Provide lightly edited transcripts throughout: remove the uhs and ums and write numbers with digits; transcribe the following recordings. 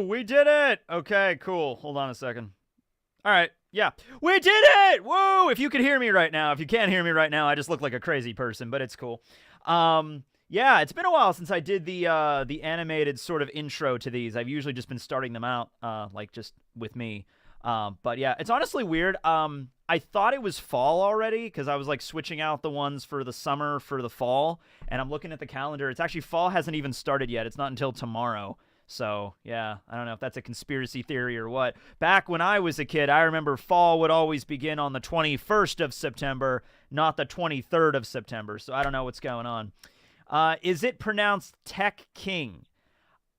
We did it! Okay, cool. Hold on a second. All right, yeah. We did it! Whoa! If you could hear me right now. If you can't hear me right now, I just look like a crazy person, but it's cool. Yeah, it's been a while since I did the animated sort of intro to these. I've usually just been starting them out, like, just with me. But yeah, it's honestly weird. I thought it was fall already, because I was, like, switching out the ones for the summer for the fall, and I'm looking at the calendar. It's actually, fall hasn't even started yet. It's not until tomorrow. So, yeah, I don't know if that's a conspiracy theory or what. Back when I was a kid, I remember fall would always begin on the 21st of September, not the 23rd of September. So I don't know what's going on. Is it pronounced Tech King?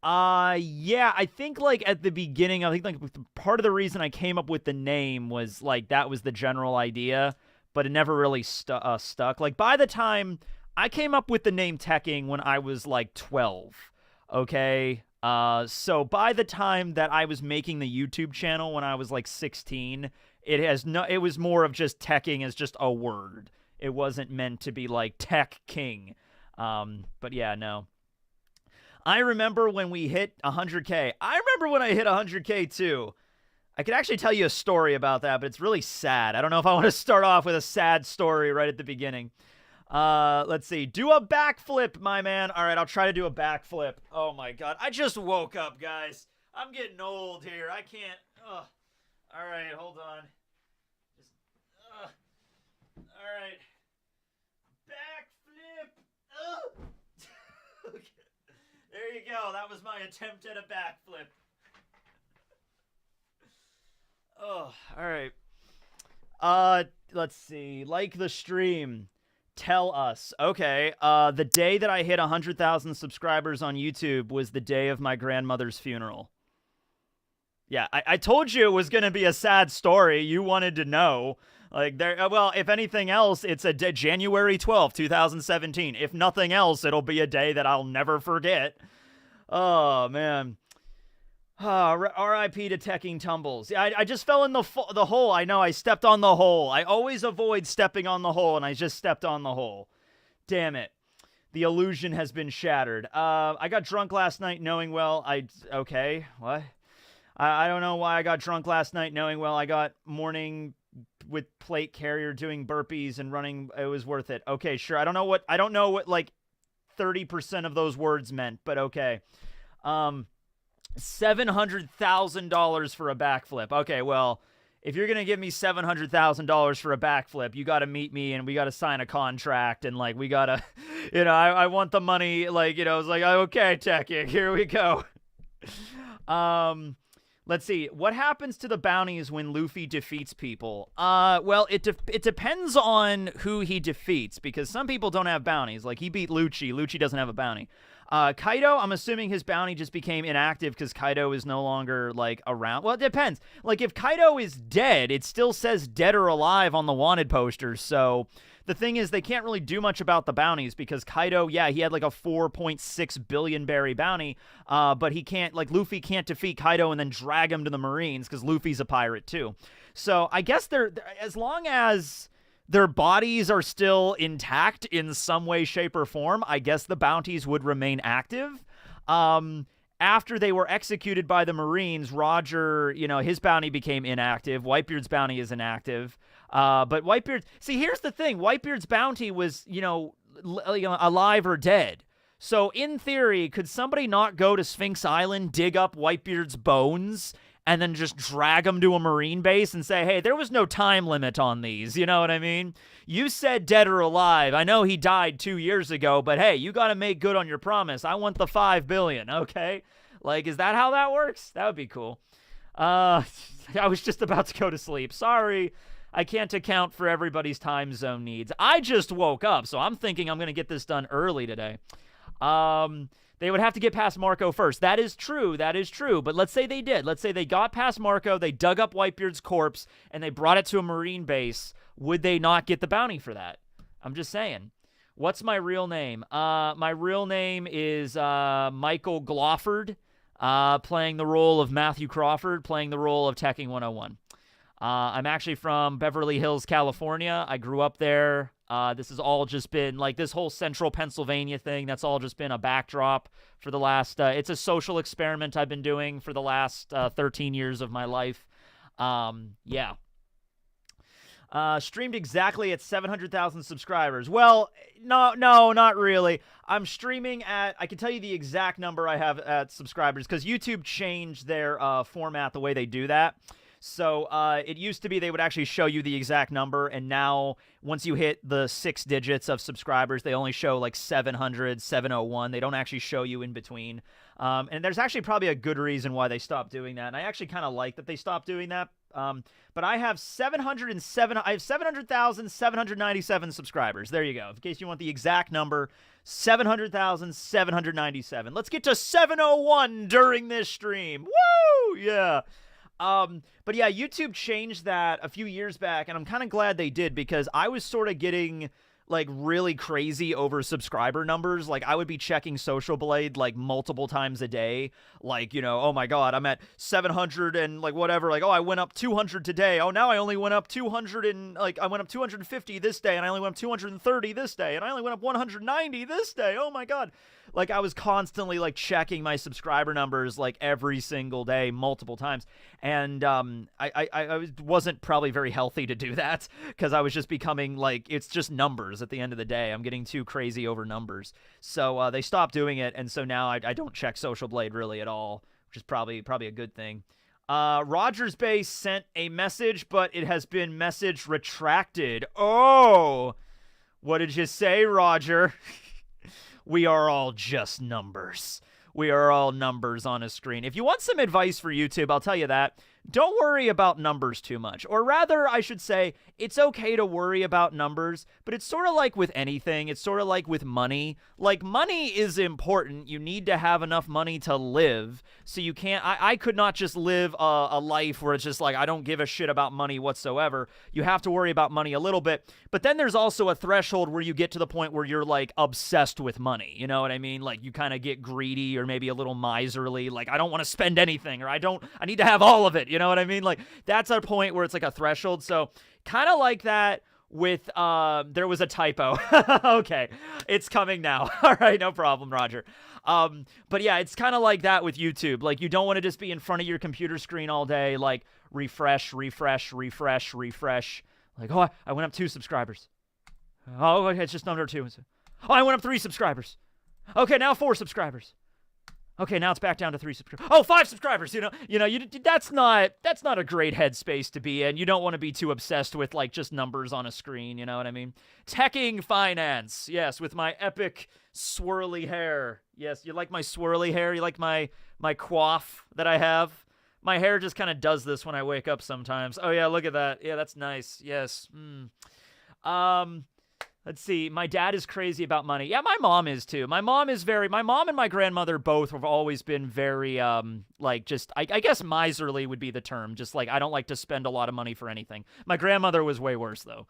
Yeah, I think, like, at the beginning, I think, like, part of the reason I came up with the name was, like, that was the general idea, but it never really stuck. Like, by the time I came up with the name Tekking when I was, like, 12, okay? So by the time that I was making the YouTube channel when I was like 16, it was more of just Tekking as just a word. It wasn't meant to be like Tech King. But yeah, no. I remember when we hit 100K. I remember when I hit 100K too. I could actually tell you a story about that, but it's really sad. I don't know if I want to start off with a sad story right at the beginning. Let's see. Do a backflip, my man. All right, I'll try to do a backflip. Oh, my God. I just woke up, guys. I'm getting old here. I can't. Ugh. All right, hold on. Just, all right. Backflip. Okay. There you go. That was my attempt at a backflip. Oh, all right. Let's see. Like the stream. Tell us. Okay, the day that I hit 100,000 subscribers on YouTube was the day of my grandmother's funeral. Yeah, I told you it was going to be a sad story. You wanted to know. Like, well, if anything else, it's a January 12th, 2017. If nothing else, it'll be a day that I'll never forget. Oh, man. R.I.P. to Tekking Tumbles. Yeah, I just fell in the hole. I know, I stepped on the hole. I always avoid stepping on the hole, and I just stepped on the hole. Damn it. The illusion has been shattered. I got drunk last night knowing well okay, what? I don't know why I got drunk last night knowing well I got morning with plate carrier doing burpees and running. It was worth it. Okay, sure. I don't know what like 30% of those words meant, but okay. $700,000 for a backflip. Okay, well, if you're gonna give me $700,000 for a backflip, you gotta meet me and we gotta sign a contract and like we gotta, you know, I want the money. Like, you know, it's like, okay, Tekking, here we go. Let's see. What happens to the bounties when Luffy defeats people? Well, it depends on who he defeats, because some people don't have bounties. Like, he beat Lucci. Lucci doesn't have a bounty. Kaido, I'm assuming his bounty just became inactive because Kaido is no longer, like, around. Well, it depends. Like, if Kaido is dead, it still says dead or alive on the wanted posters, so the thing is, they can't really do much about the bounties because Kaido, yeah, he had like a 4.6 billion berry bounty, but he can't, like, Luffy can't defeat Kaido and then drag him to the Marines because Luffy's a pirate too. So I guess as long as their bodies are still intact in some way, shape, or form, I guess the bounties would remain active. after they were executed by the Marines, Roger, his bounty became inactive. Whitebeard's bounty is inactive. But Whitebeard, see, here's the thing. Whitebeard's bounty was, alive or dead. So in theory, could somebody not go to Sphinx Island, dig up Whitebeard's bones, and then just drag them to a Marine base and say, hey, there was no time limit on these, you know what I mean? You said dead or alive. I know he died 2 years ago, but hey, you got to make good on your promise. I want the $5 billion, okay? Like, is that how that works? That would be cool. I was just about to go to sleep. Sorry, I can't account for everybody's time zone needs. I just woke up, so I'm thinking I'm going to get this done early today. They would have to get past Marco first. That is true. But let's say they did. Let's say they got past Marco, they dug up Whitebeard's corpse, and they brought it to a Marine base. Would they not get the bounty for that? I'm just saying. What's my real name? My real name is Michael Glofford, playing the role of Matthew Crawford, playing the role of Tekking101. I'm actually from Beverly Hills, California. I grew up there. This has all just been, like, this whole central Pennsylvania thing, that's all just been a backdrop for the last, it's a social experiment I've been doing for the last 13 years of my life. Yeah. Streamed exactly at 700,000 subscribers. Well, no, not really. I'm streaming at, I can tell you the exact number I have at subscribers, because YouTube changed their format, the way they do that. So it used to be they would actually show you the exact number, and now once you hit the 6 digits of subscribers, they only show like 700, 701. They don't actually show you in between. And there's actually probably a good reason why they stopped doing that, and I actually kind of like that they stopped doing that. But I have 700,797 subscribers. There you go. In case you want the exact number, 700,797. Let's get to 701 during this stream. Woo! Yeah. But yeah, YouTube changed that a few years back, and I'm kind of glad they did, because I was sort of getting, like, really crazy over subscriber numbers. Like, I would be checking Social Blade, like, multiple times a day. Like, oh my god, I'm at 700 and, like, whatever. Like, oh, I went up 200 today. Oh, now I only went up 200 and, like, I went up 250 this day, and I only went up 230 this day, and I only went up 190 this day. Oh my god. Like, I was constantly, like, checking my subscriber numbers, like, every single day, multiple times. And I wasn't probably very healthy to do that, because I was just becoming, like, it's just numbers at the end of the day. I'm getting too crazy over numbers. So they stopped doing it, and so now I don't check Social Blade really at all, which is probably a good thing. Roger's Base sent a message, but it has been message retracted. Oh! What did you say, Roger? We are all just numbers. We are all numbers on a screen. If you want some advice for YouTube, I'll tell you that. Don't worry about numbers too much. Or rather, I should say, it's okay to worry about numbers, but it's sort of like with anything. It's sort of like with money. Like, money is important. You need to have enough money to live. So you can't, I could not just live a life where it's just like, I don't give a shit about money whatsoever. You have to worry about money a little bit. But then there's also a threshold where you get to the point where you're, like, obsessed with money. You know what I mean? Like, you kind of get greedy or maybe a little miserly. Like, I don't want to spend anything, or I need to have all of it. You know what I mean? Like, that's a point where it's like a threshold. So kind of like that with, there was a typo. Okay. It's coming now. All right. No problem, Roger. But yeah, it's kind of like that with YouTube. Like, you don't want to just be in front of your computer screen all day, like, refresh. Like, oh, I went up 2 subscribers. Oh, okay, it's just under 2. Oh, I went up 3 subscribers. Okay, now 4 subscribers. Okay, now it's back down to 3 subscribers. Oh, 5 subscribers. That's not a great headspace to be in. You don't want to be too obsessed with, like, just numbers on a screen. You know what I mean? Tekking Finance. Yes, with my epic swirly hair. Yes, you like my swirly hair? You like my coif that I have? My hair just kind of does this when I wake up sometimes. Oh yeah, look at that. Yeah, that's nice. Yes. Let's see. My dad is crazy about money. Yeah, my mom is too. My mom and my grandmother both have always been very, like, just, I guess miserly would be the term. Just like, I don't like to spend a lot of money for anything. My grandmother was way worse though.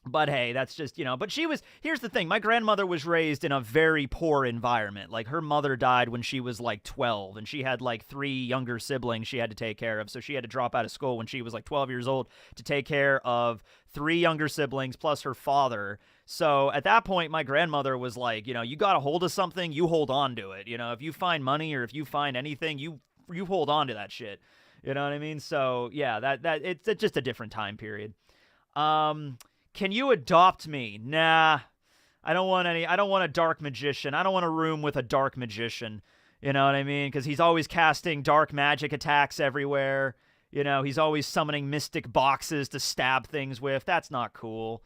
But hey, that's just, but here's the thing. My grandmother was raised in a very poor environment. Like, her mother died when she was like 12, and she had like 3 younger siblings she had to take care of. So she had to drop out of school when she was like 12 years old to take care of 3 younger siblings plus her father. So at that point, my grandmother was like, you got a hold of something, you hold on to it. If you find money or if you find anything, you hold on to that shit. You know what I mean? So yeah, that it's just a different time period. Can you adopt me? Nah, I don't want any. I don't want a dark magician. I don't want a room with a dark magician. You know what I mean? Because he's always casting dark magic attacks everywhere. He's always summoning mystic boxes to stab things with. That's not cool.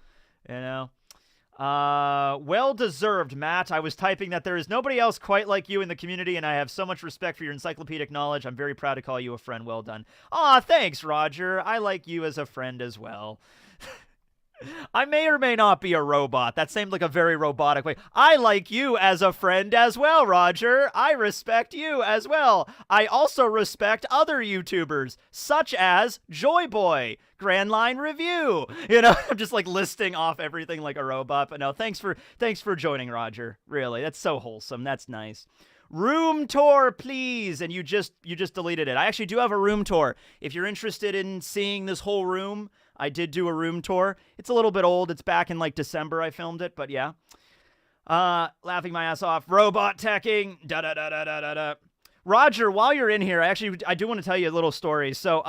Well deserved, Matt. I was typing that there is nobody else quite like you in the community, and I have so much respect for your encyclopedic knowledge. I'm very proud to call you a friend. Well done. Aw, thanks, Roger. I like you as a friend as well. I may or may not be a robot. That seemed like a very robotic way. I like you as a friend as well, Roger. I respect you as well. I also respect other YouTubers, such as Joyboy, Grand Line Review. I'm just like listing off everything like a robot. But no, thanks for joining, Roger. Really, that's so wholesome. That's nice. Room tour, please. And you just deleted it. I actually do have a room tour. If you're interested in seeing this whole room, I did do a room tour. It's a little bit old. It's back in like December I filmed it, but yeah. Laughing my ass off. Robot teching. Da-da-da-da-da-da. Roger, while you're in here, I do want to tell you a little story. So,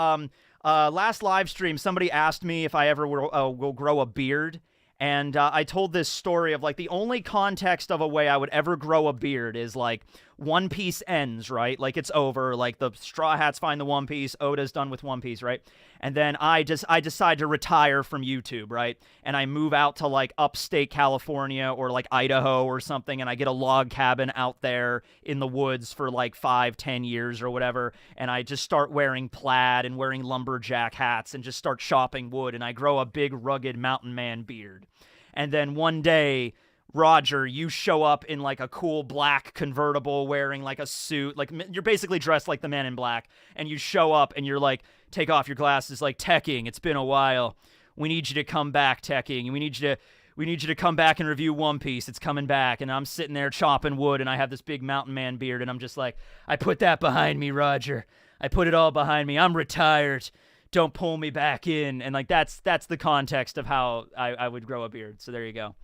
last live stream, somebody asked me if I ever will grow a beard. And I told this story of like the only context of a way I would ever grow a beard is like One Piece ends, right? Like it's over. Like the Straw Hats find the One Piece. Oda's done with One Piece, right? And then I decide to retire from YouTube, right? And I move out to like upstate California or like Idaho or something, and I get a log cabin out there in the woods for like 5-10 years or whatever, and I just start wearing plaid and wearing lumberjack hats and just start chopping wood, and I grow a big rugged mountain man beard. And then one day, Roger, you show up in like a cool black convertible wearing like a suit. Like you're basically dressed like the Man in Black. And you show up and you're like, take off your glasses like, Tekking, it's been a while. We need you to come back, Tekking. We need you to come back and review One Piece. It's coming back. And I'm sitting there chopping wood and I have this big mountain man beard. And I'm just like, I put that behind me, Roger. I put it all behind me. I'm retired. Don't pull me back in. And like that's the context of how I would grow a beard. So there you go.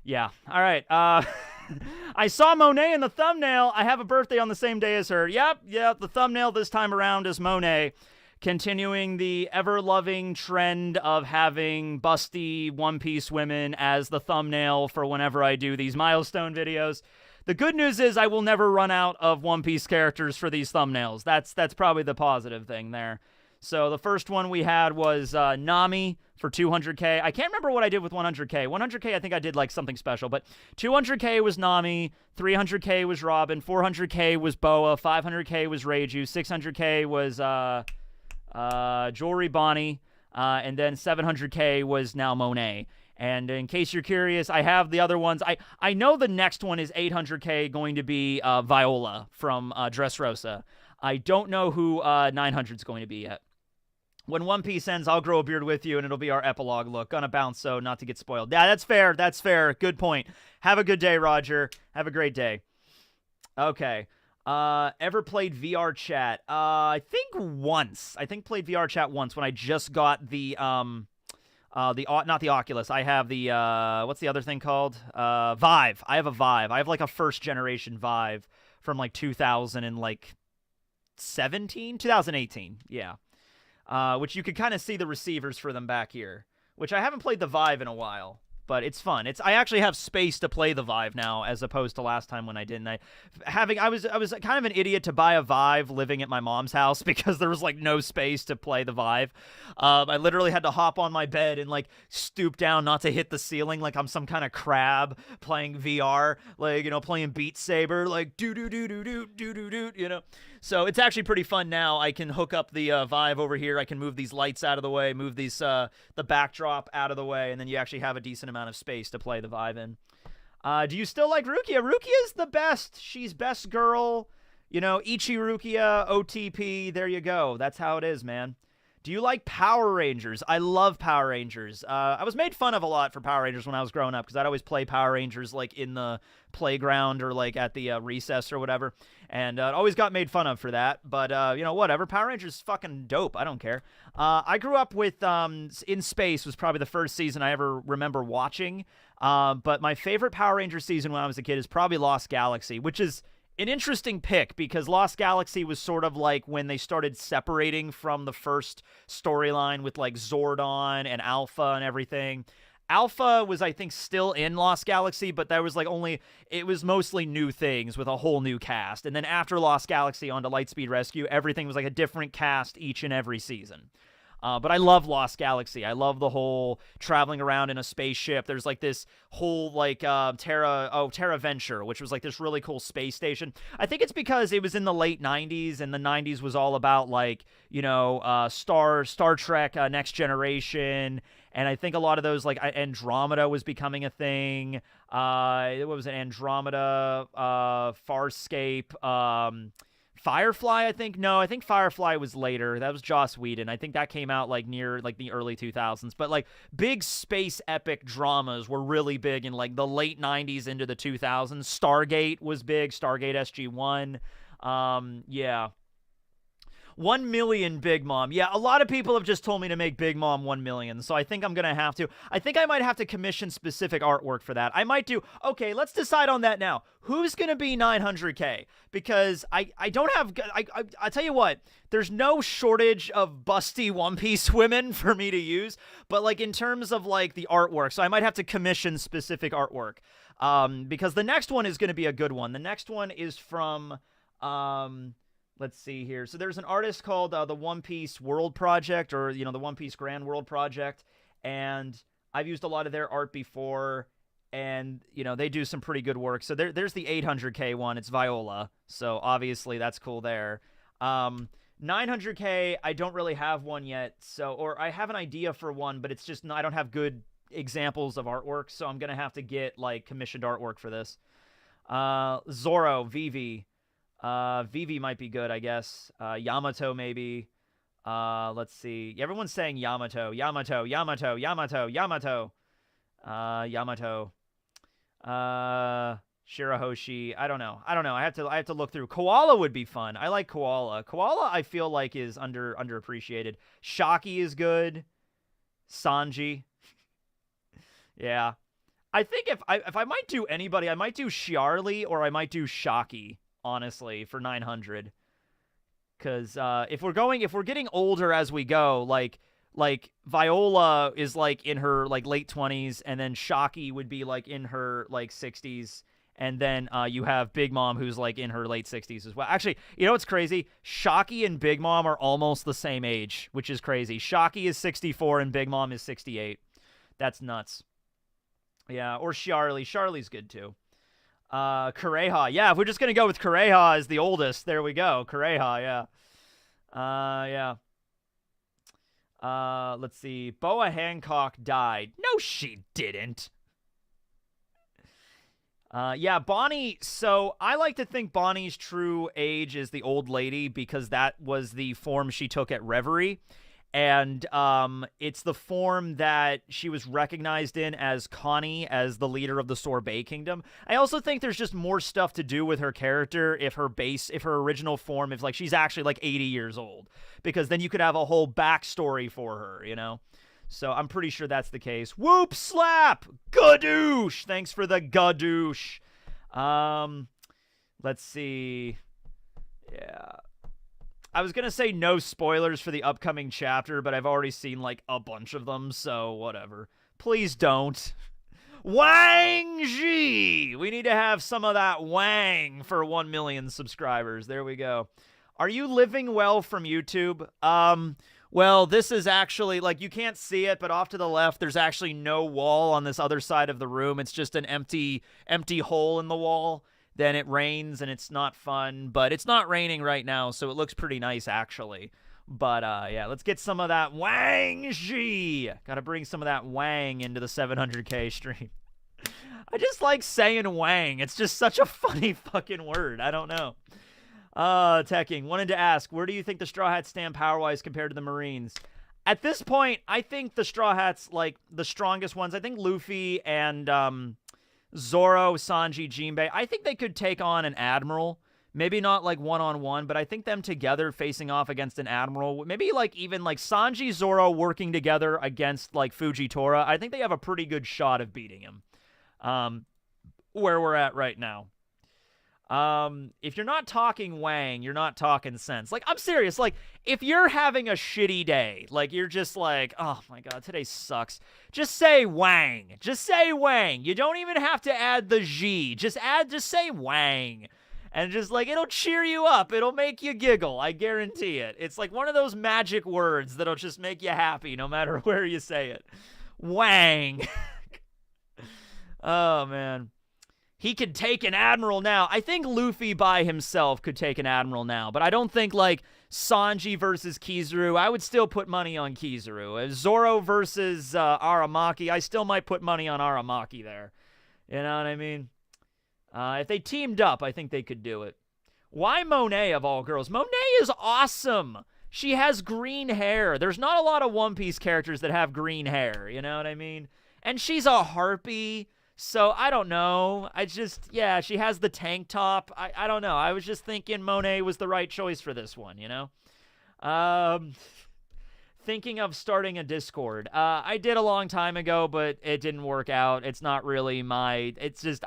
Yeah. All right. I saw Monet in the thumbnail. I have a birthday on the same day as her. Yep. The thumbnail this time around is Monet, continuing the ever-loving trend of having busty One Piece women as the thumbnail for whenever I do these milestone videos. The good news is I will never run out of One Piece characters for these thumbnails. That's probably the positive thing there. So the first one we had was Nami for 200k. I can't remember what I did with 100k. 100k, I think I did like something special, but 200k was Nami, 300k was Robin, 400k was Boa, 500k was Reiju, 600k was Jewelry Bonnie, and then 700k was now Monet. And in case you're curious, I have the other ones. I know the next one is 800k going to be Viola from Dressrosa. I don't know who 900 is going to be yet. When One Piece ends, I'll grow a beard with you, and it'll be our epilogue look. Gonna bounce, so not to get spoiled. Yeah, that's fair. That's fair. Good point. Have a good day, Roger. Have a great day. Okay. Ever played VR chat? I think once. I think played VR chat once when I just got the not the Oculus. I have the what's the other thing called? Vive. I have a Vive. I have like a first generation Vive from like 2018. Yeah. Which you could kind of see the receivers for them back here, which I haven't played the Vive in a while, but it's fun. I actually have space to play the Vive now, as opposed to last time when I didn't. I was kind of an idiot to buy a Vive living at my mom's house because there was like no space to play the Vive. I literally had to hop on my bed and like stoop down not to hit the ceiling like I'm some kind of crab playing VR, like, playing Beat Saber, like do. So it's actually pretty fun now. I can hook up the Vive over here. I can move these lights out of the way, move these the backdrop out of the way, and then you actually have a decent amount of space to play the Vive in. Do you still like Rukia? Rukia's the best. She's best girl. Ichi Rukia, OTP, there you go. That's how it is, man. Do you like Power Rangers? I love Power Rangers. I was made fun of a lot for Power Rangers when I was growing up because I'd always play Power Rangers like in the playground or like at the recess or whatever, and it always got made fun of for that. But you know, whatever. Power Rangers is fucking dope. I don't care. I grew up with In Space was probably the first season I ever remember watching. But my favorite Power Rangers season when I was a kid is probably Lost Galaxy, which is an interesting pick because Lost Galaxy was sort of like when they started separating from the first storyline with like Zordon and Alpha and everything. Alpha was, I think, still in Lost Galaxy, but there was like it was mostly new things with a whole new cast. And then after Lost Galaxy onto Lightspeed Rescue, everything was like a different cast each and every season. But I love Lost Galaxy. I love the whole traveling around in a spaceship. There's like this whole like Terra Venture, which was like this really cool space station. I think it's because it was in the late 90s, and the 90s was all about like, you know, Star Trek, Next Generation. And I think a lot of those, like Andromeda was becoming a thing. What was it? Andromeda, Farscape, Firefly, I think. No, I think Firefly was later. That was Joss Whedon. I think that came out like near like the early 2000s. But like big space epic dramas were really big in like the late 90s into the 2000s. Stargate was big. Stargate SG-1. Yeah. 1 million Big Mom. Yeah, a lot of people have just told me to make Big Mom 1 million, so I think I'm going to have to. I think I might have to commission specific artwork for that. I might do, okay, let's decide on that now. Who's going to be 900K? Because I don't have, I tell you what, there's no shortage of busty One Piece women for me to use, but like in terms of like the artwork, so I might have to commission specific artwork. Because the next one is going to be a good one. The next one is from, let's see here. So there's an artist called the One Piece World Project, or, you know, the One Piece Grand World Project. And I've used a lot of their art before. And, you know, they do some pretty good work. So there's the 800K one. It's Viola. So obviously that's cool there. 900K, I don't really have one yet. So, or I have an idea for one, but it's just, I don't have good examples of artwork. So I'm going to have to get, like, commissioned artwork for this. Zoro, Vivi. Vivi might be good, I guess. Yamato, maybe. Let's see. Everyone's saying Yamato. Yamato. Shirahoshi. I don't know. I have to look through. Koala would be fun. I like Koala. Koala, I feel like, is underappreciated. Shaki is good. Sanji. Yeah. I think if I might do anybody, I might do Shiarly or I might do Shaki. Honestly, for 900, because if we're getting older as we go, like Viola is like in her like late 20s, and then Shaki would be like in her like 60s, and then you have Big Mom who's like in her late 60s as well. Actually, you know what's crazy? Shaki and Big Mom are almost the same age, which is crazy. Shaki is 64 and Big Mom is 68. That's nuts. Yeah, or Shiarly. Shiarly's good too. Kureha. Yeah, if we're just gonna go with Kureha as the oldest, there we go. Kureha, yeah. Let's see. Boa Hancock died. No, she didn't. Yeah, Bonnie, so I like to think Bonnie's true age is the old lady because that was the form she took at Reverie. And it's the form that she was recognized in as Connie, as the leader of the Sorbet Kingdom. I also think there's just more stuff to do with her character if her original form, if like she's actually like 80 years old, because then you could have a whole backstory for her, you know? So I'm pretty sure that's the case. Whoop slap! Gadoosh! Thanks for the gadoosh. Let's see. Yeah. I was going to say no spoilers for the upcoming chapter, but I've already seen, like, a bunch of them, so whatever. Please don't. Wang Ji! We need to have some of that Wang for 1 million subscribers. There we go. Are you living well from YouTube? Well, this is actually, like, you can't see it, but off to the left, there's actually no wall on this other side of the room. It's just an empty hole in the wall. Then it rains, and it's not fun. But it's not raining right now, so it looks pretty nice, actually. But, yeah, let's get some of that Wang Ji. Gotta bring some of that Wang into the 700K stream. I just like saying Wang. It's just such a funny fucking word. I don't know. Tekking, wanted to ask, where do you think the Straw Hats stand power-wise compared to the Marines? At this point, I think the Straw Hats, like, the strongest ones, I think Luffy and Zoro, Sanji, Jinbei, I think they could take on an Admiral. Maybe not, like, one-on-one, but I think them together facing off against an Admiral, maybe, like, even, like, Sanji, Zoro working together against, like, Fujitora, I think they have a pretty good shot of beating him, where we're at right now. If you're not talking Wang, you're not talking sense. Like, I'm serious. Like, if you're having a shitty day, like, you're just like, oh my god, today sucks. Just say Wang. Just say Wang. You don't even have to add the G. Just say Wang. And just, like, it'll cheer you up. It'll make you giggle. I guarantee it. It's like one of those magic words that'll just make you happy no matter where you say it. Wang. Oh, man. He could take an Admiral now. I think Luffy by himself could take an Admiral now, but I don't think, like, Sanji versus Kizaru, I would still put money on Kizaru. Zoro versus Aramaki, I still might put money on Aramaki there. You know what I mean? If they teamed up, I think they could do it. Why Monet of all girls? Monet is awesome. She has green hair. There's not a lot of One Piece characters that have green hair. You know what I mean? And she's a harpy. So, I don't know. Yeah, she has the tank top. I don't know. I was just thinking Monet was the right choice for this one, you know? Thinking of starting a Discord. I did a long time ago, but it didn't work out. It's not really it's just,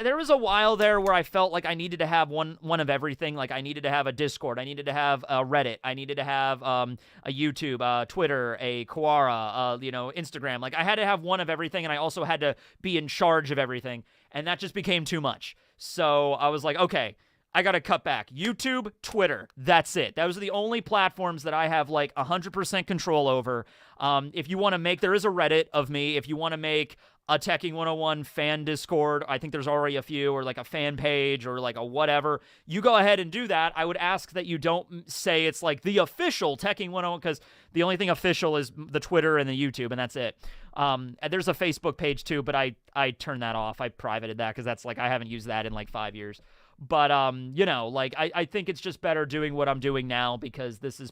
there was a while there where I felt like I needed to have one of everything. Like, I needed to have a Discord. I needed to have a Reddit. I needed to have a YouTube, Twitter, a Quora, Instagram. Like, I had to have one of everything, and I also had to be in charge of everything. And that just became too much. So I was like, okay, I got to cut back. YouTube, Twitter, that's it. Those are the only platforms that I have, like, 100% control over. If you want to make, there is a Reddit of me. If you want to make a Tekking101 fan Discord, I think there's already a few, or like a fan page, or like a whatever, you go ahead and do that. I would ask that you don't say it's like the official Tekking101, because the only thing official is the Twitter and the YouTube, and that's it. And there's a Facebook page too, but I turned that off. I privated that because that's like, I haven't used that in like 5 years. But, like, I think it's just better doing what I'm doing now, because this is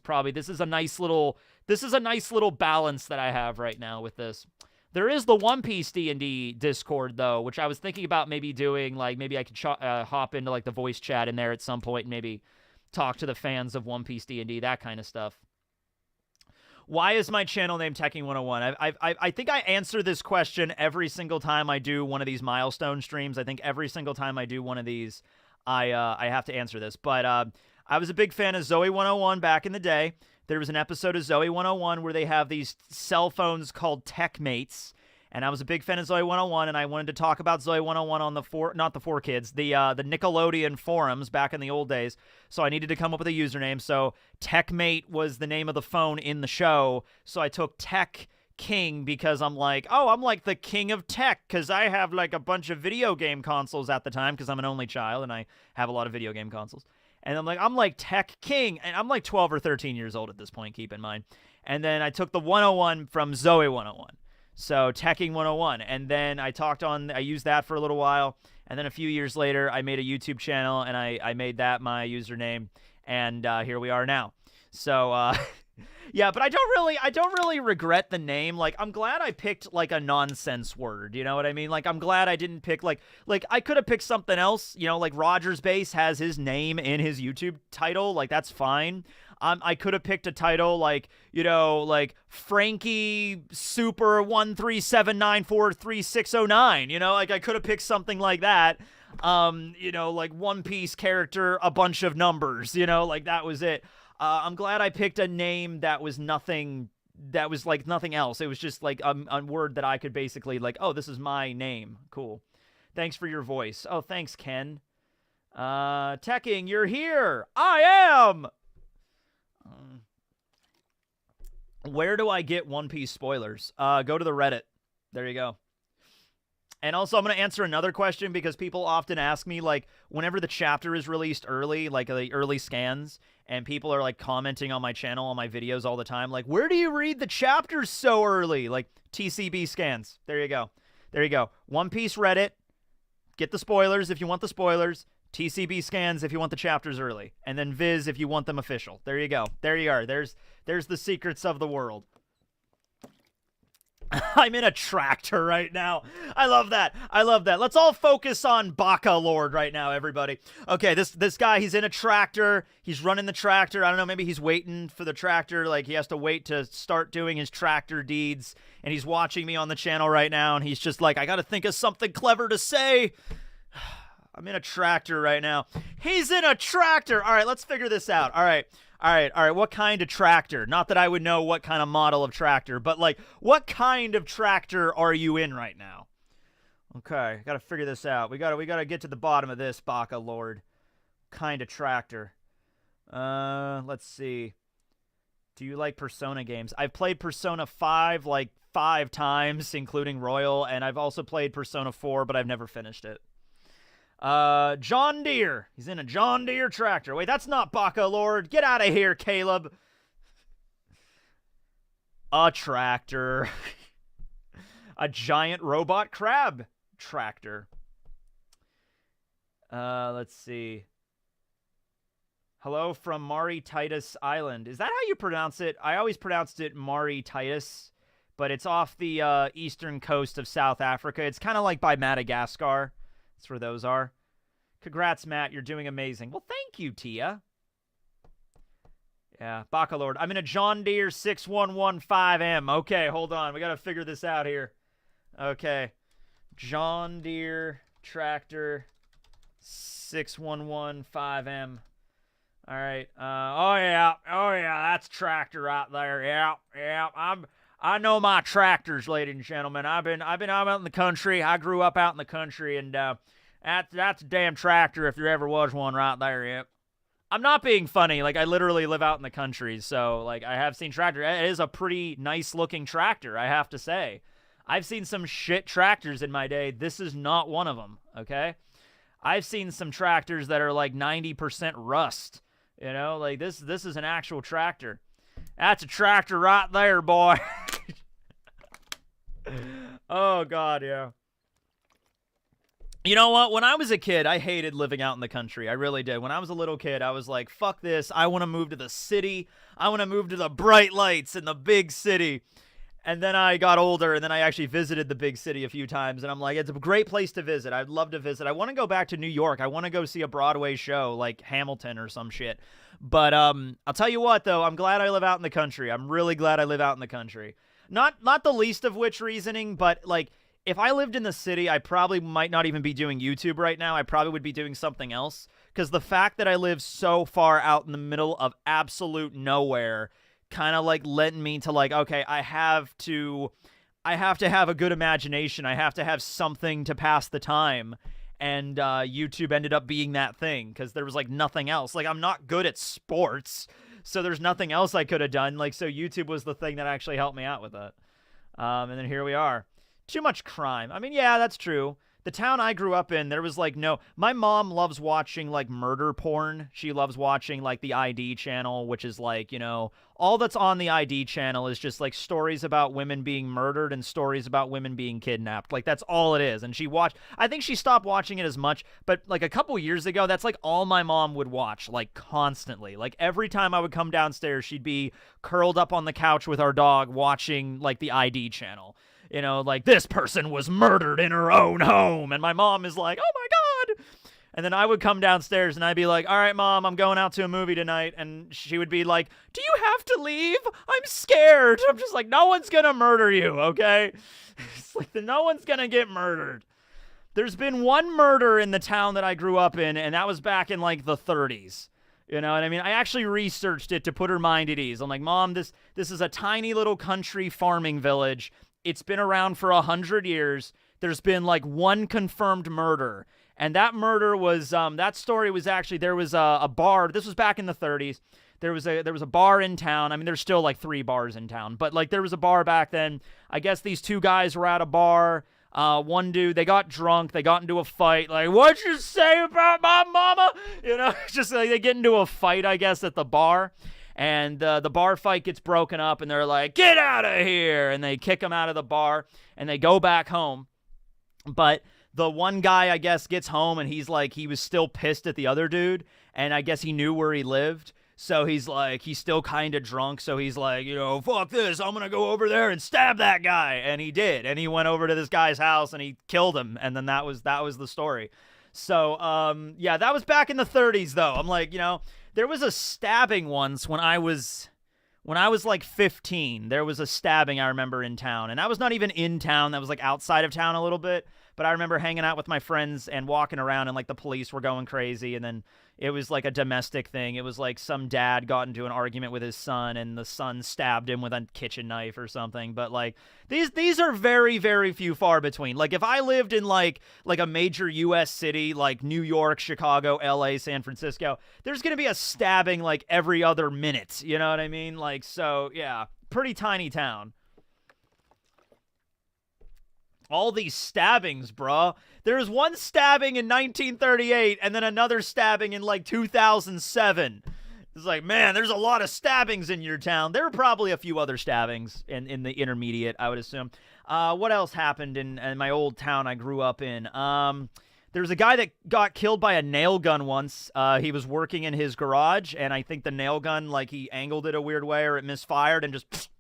a nice little balance that I have right now with this. There is the One Piece D&D Discord, though, which I was thinking about maybe doing, like, maybe I could hop into, like, the voice chat in there at some point and maybe talk to the fans of One Piece D&D, that kind of stuff. Why is my channel named Tekking101? I think I answer this question every single time I do one of these milestone streams. I think every single time I do one of these, I have to answer this. But I was a big fan of Zoe 101 back in the day. There was an episode of Zoe 101 where they have these cell phones called Tech Mates, and I was a big fan of Zoe 101, and I wanted to talk about Zoe 101 on the Nickelodeon forums back in the old days, so I needed to come up with a username. So TechMate was the name of the phone in the show, so I took Tech King because I'm like the king of tech, because I have like a bunch of video game consoles at the time, because I'm an only child and I have a lot of video game consoles. And I'm like Tech King, and I'm like 12 or 13 years old at this point, keep in mind. And then I took the 101 from Zoe 101. So Tekking101. And then I used that for a little while. And then a few years later, I made a YouTube channel, and I made that my username. And here we are now. So, yeah, but I don't really regret the name. Like, I'm glad I picked, like, a nonsense word, you know what I mean? Like, I'm glad I didn't pick, like, I could have picked something else, you know, like Rogers Base has his name in his YouTube title, like, that's fine. I could have picked a title like, you know, like Frankie Super 137943609, you know, like I could have picked something like that. You know, like One Piece character, a bunch of numbers, you know, like that was it. I'm glad I picked a name that was nothing else. It was just like a word that I could basically like, oh, this is my name. Cool. Thanks for your voice. Oh, thanks, Ken. Tekking, you're here. I am. Where do I get One Piece spoilers? Go to the Reddit. There you go. And also, I'm going to answer another question because people often ask me, like, whenever the chapter is released early, like the early scans, and people are, like, commenting on my channel, on my videos all the time, like, where do you read the chapters so early? Like, TCB scans. There you go. There you go. One Piece Reddit. Get the spoilers if you want the spoilers. TCB scans if you want the chapters early, and then Viz if you want them official. There you go. There you are. There's the secrets of the world. I'm in a tractor right now. I love that. I love that. Let's all focus on Baka Lord right now, everybody. Okay, this guy, he's in a tractor. He's running the tractor. I don't know, maybe he's waiting for the tractor. Like, he has to wait to start doing his tractor deeds. And he's watching me on the channel right now, and he's just like, I gotta think of something clever to say. I'm in a tractor right now. He's in a tractor. All right, let's figure this out. All right. What kind of tractor? Not that I would know what kind of model of tractor, but like, what kind of tractor are you in right now? Okay, gotta figure this out. We gotta get to the bottom of this, Baka Lord. Kind of tractor. Let's see. Do you like Persona games? I've played Persona 5 like 5 times, including Royal, and I've also played Persona 4, but I've never finished it. John Deere. He's in a John Deere tractor. Wait, that's not Baka Lord. Get out of here, Caleb. A tractor. A giant robot crab tractor. Let's see. Hello from Mari Titus Island. Is that how you pronounce it? I always pronounced it Mari Titus, but it's off the eastern coast of South Africa. It's kind of like by Madagascar. That's where those are. Congrats, Matt. You're doing amazing. Well, thank you, Tia. Yeah, Baka Lord. I'm in a John Deere 6115M. Okay, hold on. We got to figure this out here. Okay. John Deere tractor 6115M. All right. Oh yeah, that's tractor right there. Yeah. I know my tractors, ladies and gentlemen. I've been out in the country. I grew up out in the country, and that's a damn tractor if there ever was one right there. Yep. I'm not being funny. Like, I literally live out in the country, so like I have seen tractor. It is a pretty nice looking tractor, I have to say. I've seen some shit tractors in my day. This is not one of them. Okay. I've seen some tractors that are like 90% rust. You know, like this is an actual tractor. That's a tractor right there, boy. Oh, God, yeah. You know what? When I was a kid, I hated living out in the country. I really did. When I was a little kid, I was like, fuck this. I want to move to the city. I want to move to the bright lights in the big city. And then I got older, and then I actually visited the big city a few times, and I'm like, it's a great place to visit. I'd love to visit. I want to go back to New York. I want to go see a Broadway show like Hamilton or some shit. But I'll tell you what, though, I'm glad I live out in the country. I'm really glad I live out in the country. Not the least of which reasoning, but like, if I lived in the city, I probably might not even be doing YouTube right now. I probably would be doing something else, because the fact that I live so far out in the middle of absolute nowhere kind of like led me to like, okay, I have to have a good imagination. I have to have something to pass the time. And YouTube ended up being that thing, because there was like nothing else. Like, I'm not good at sports, so there's nothing else I could have done. Like, so YouTube was the thing that actually helped me out with it. And then here we are. Too much crime. I mean, yeah, that's true. The town I grew up in, there was like no... My mom loves watching like murder porn. She loves watching like the ID channel, which is like, you know, all that's on the ID channel is just like stories about women being murdered and stories about women being kidnapped. Like, that's all it is. And she watched... I think she stopped watching it as much, but like a couple years ago, that's like all my mom would watch, like constantly. Like, every time I would come downstairs, she'd be curled up on the couch with our dog watching like the ID channel. You know, like, this person was murdered in her own home. And my mom is like, oh, my God. And then I would come downstairs and I'd be like, all right, Mom, I'm going out to a movie tonight. And she would be like, do you have to leave? I'm scared. I'm just like, no one's going to murder you, okay? It's like, no one's going to get murdered. There's been one murder in the town that I grew up in, and that was back in, like, the 30s. You know what I mean? I actually researched it to put her mind at ease. I'm like, Mom, this is a tiny little country farming village. It's been around for 100 years. There's been like one confirmed murder. And that murder was, that story was actually, there was a bar. This was back in the 30s. There was a bar in town. I mean, there's still like 3 bars in town. But like, there was a bar back then. I guess these 2 guys were at a bar. One dude, they got drunk. They got into a fight. Like, what'd you say about my mama? You know, just like they get into a fight, I guess, at the bar. And the bar fight gets broken up, and they're like, get out of here! And they kick him out of the bar, and they go back home. But the one guy, I guess, gets home and he's like, he was still pissed at the other dude, and I guess he knew where he lived. So he's like, he's still kind of drunk. So he's like, you know, fuck this. I'm going to go over there and stab that guy. And he did. And he went over to this guy's house and he killed him. And then that was the story. So, yeah, that was back in the 30s, though. I'm like, you know, there was a stabbing once when I was like 15. There was a stabbing I remember in town. And that was not even in town. That was like outside of town a little bit. But I remember hanging out with my friends and walking around, and like the police were going crazy. And then it was like a domestic thing. It was like some dad got into an argument with his son, and the son stabbed him with a kitchen knife or something. But like these are very, very few far between. Like if I lived in like a major U.S. city like New York, Chicago, L.A., San Francisco, there's gonna be a stabbing like every other minute. You know what I mean? Like, so yeah, pretty tiny town. All these stabbings, bruh. There was one stabbing in 1938 and then another stabbing in like 2007. It's like, man, there's a lot of stabbings in your town. There were probably a few other stabbings in the intermediate, I would assume. What else happened in my old town I grew up in? There was a guy that got killed by a nail gun once. He was working in his garage, and I think the nail gun, like, he angled it a weird way or it misfired and just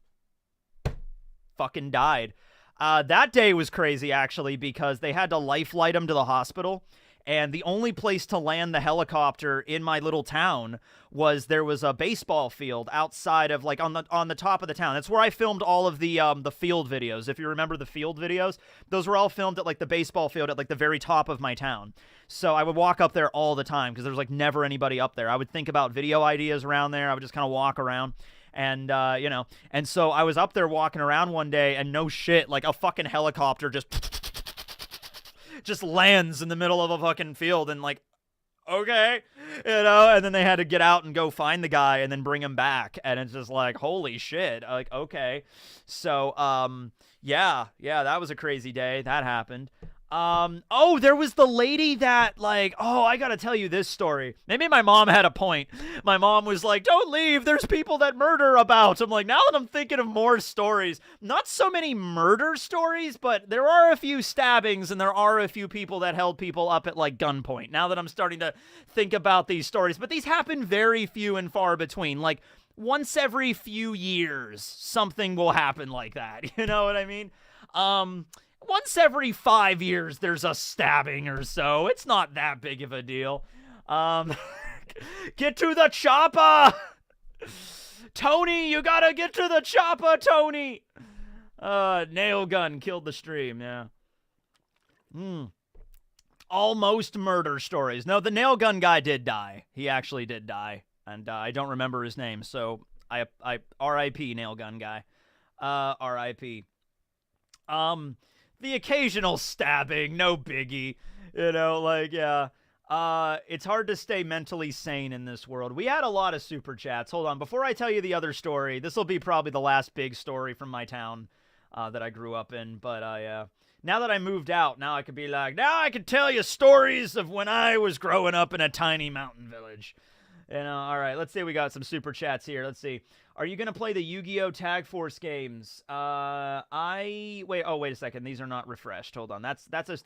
fucking died. That day was crazy, actually, because they had to lifeline him to the hospital, and the only place to land the helicopter in my little town was there was a baseball field outside of, like, on the top of the town. That's where I filmed all of the field videos. If you remember the field videos, those were all filmed at, like, the baseball field at, like, the very top of my town. So I would walk up there all the time because there was, like, never anybody up there. I would think about video ideas around there. I would just kind of walk around. And, you know, and so I was up there walking around one day, and no shit, like a fucking helicopter just lands in the middle of a fucking field, and like, okay, you know, and then they had to get out and go find the guy and then bring him back, and it's just like, holy shit, like, okay. So, yeah, that was a crazy day. That happened. Oh, there was the lady that, like, oh, I gotta tell you this story. Maybe my mom had a point. My mom was like, don't leave, there's people that murder about. I'm like, now that I'm thinking of more stories, not so many murder stories, but there are a few stabbings and there are a few people that held people up at, like, gunpoint. Now that I'm starting to think about these stories, but these happen very few and far between. Like, once every few years, something will happen like that. You know what I mean? Once every 5 years, there's a stabbing or so. It's not that big of a deal. Get to the chopper! Tony, you gotta get to the chopper, Tony! Nail gun killed the stream, yeah. Almost murder stories. No, the nail gun guy did die. He actually did die. And I don't remember his name, so I R.I.P. nail gun guy. R.I.P. The occasional stabbing, no biggie. You know, like, yeah. It's hard to stay mentally sane in this world. We had a lot of super chats. Hold on. Before I tell you the other story, this will be probably the last big story from my town that I grew up in. But now that I moved out, now I could be like, now I can tell you stories of when I was growing up in a tiny mountain village. You know, all right, let's see. We got some super chats here. Let's see. Are you going to play the Yu-Gi-Oh! Tag Force games? Wait a second. These are not refreshed. Hold on. I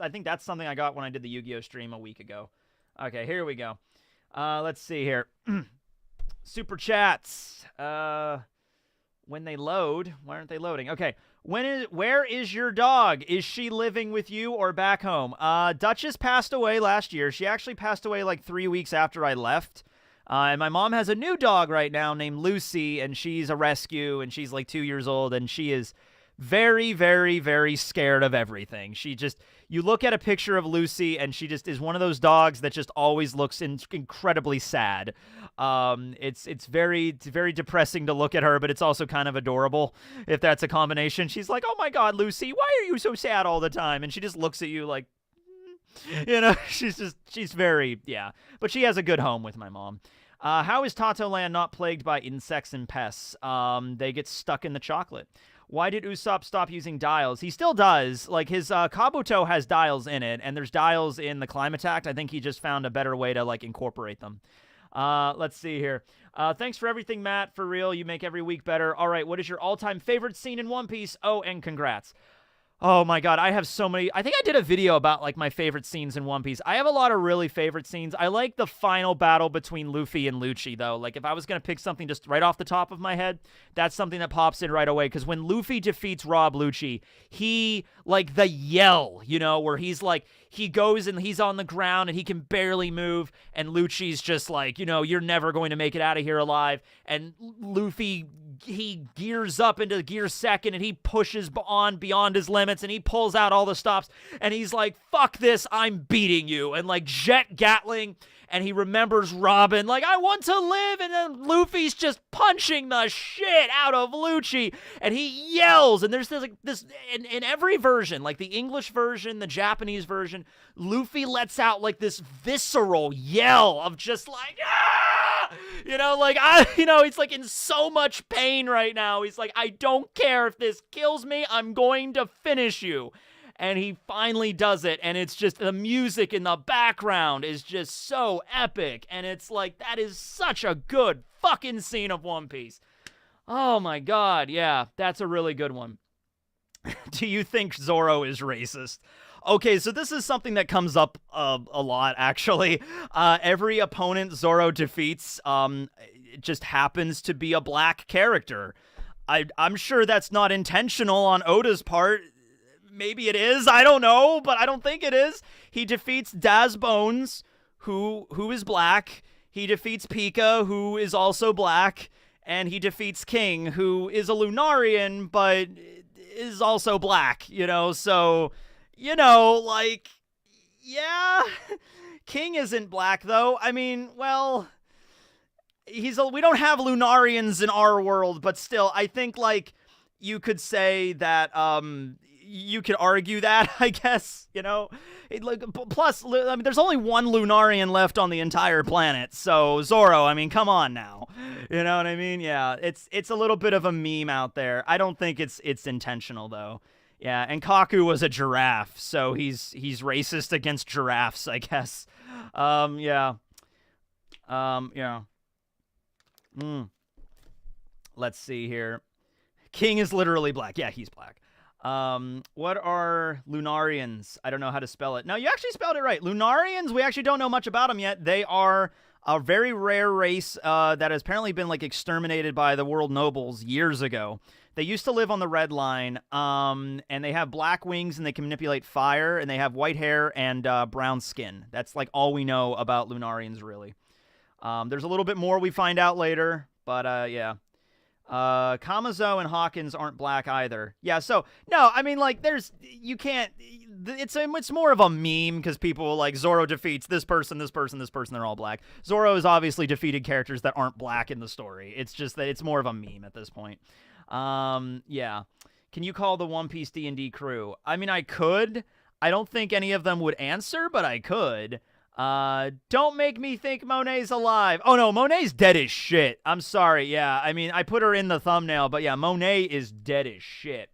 think that's something I got when I did the Yu-Gi-Oh! Stream a week ago. Okay, here we go. Let's see here. Super chats. When they load, why aren't they loading? Okay. Where is your dog? Is she living with you or back home? Duchess passed away last year. She actually passed away like 3 weeks after I left. And my mom has a new dog right now named Lucy, and she's a rescue, and she's like 2 years old, and she is very, very, very scared of everything. You look at a picture of Lucy, and she just is one of those dogs that just always looks incredibly sad. It's very depressing to look at her, but it's also kind of adorable, if that's a combination. She's like, oh my God, Lucy, why are you so sad all the time? And she just looks at you like, you know, she's very, yeah. But she has a good home with my mom. How is Tato Land not plagued by insects and pests? They get stuck in the chocolate. Why did Usopp stop using dials? He still does. Like, his Kabuto has dials in it, and there's dials in the Climatact. I think he just found a better way to, like, incorporate them. Let's see here. Thanks for everything, Matt. For real, you make every week better. All right, what is your all-time favorite scene in One Piece? Oh, and congrats. Oh my god, I have so many. I think I did a video about like my favorite scenes in One Piece. I have a lot of really favorite scenes. I like the final battle between Luffy and Lucci though. Like if I was going to pick something just right off the top of my head, that's something that pops in right away cuz when Luffy defeats Rob Lucci, he like the yell, you know, where he's like he goes and he's on the ground and he can barely move and Lucci's just like, you know, you're never going to make it out of here alive, and Luffy he gears up into gear second and he pushes on beyond his limits and he pulls out all the stops and he's like, fuck this, I'm beating you, and like jet gatling, and he remembers Robin like, I want to live, and then Luffy's just punching the shit out of Lucci and he yells, and there's this like this in every version, like the English version, the Japanese version, Luffy lets out like this visceral yell of just like, ah! You know, like, he's like in so much pain right now. He's like, I don't care if this kills me, I'm going to finish you. And he finally does it, and it's just the music in the background is just so epic, and it's like, that is such a good fucking scene of One Piece. Oh my god, yeah, that's a really good one. Do you think Zoro is racist? Okay, so this is something that comes up a lot, actually. Every opponent Zoro defeats it just happens to be a black character. I'm sure that's not intentional on Oda's part. Maybe it is, I don't know, but I don't think it is. He defeats Daz Bones, who is black. He defeats Pika, who is also black. And he defeats King, who is a Lunarian, but is also black, you know, so... You know, like, yeah, King isn't black, though. I mean, well, we don't have Lunarians in our world, but still, I think, like, you could say that, you could argue that, I guess, you know? Plus, I mean, there's only one Lunarian left on the entire planet, so Zoro, I mean, come on now. You know what I mean? Yeah, it's a little bit of a meme out there. I don't think it's intentional, though. Yeah, and Kaku was a giraffe, so he's racist against giraffes, I guess. Yeah. Yeah. Let's see here. King is literally black. Yeah, he's black. What are Lunarians? I don't know how to spell it. No, you actually spelled it right. Lunarians, we actually don't know much about them yet. They are a very rare race that has apparently been like exterminated by the world nobles years ago. They used to live on the Red Line, and they have black wings, and they can manipulate fire, and they have white hair and brown skin. That's like all we know about Lunarians, really. There's a little bit more we find out later, but yeah. Kamazo and Hawkins aren't black either. Yeah, so, no, I mean, like, you can't, it's more of a meme, because people, like, Zoro defeats this person, they're all black. Zoro has obviously defeated characters that aren't black in the story. It's just that it's more of a meme at this point. Yeah. Can you call the One Piece D&D crew? I mean, I could. I don't think any of them would answer, but I could. Don't make me think Monet's alive. Oh, no, Monet's dead as shit. I'm sorry, yeah. I mean, I put her in the thumbnail, but yeah, Monet is dead as shit.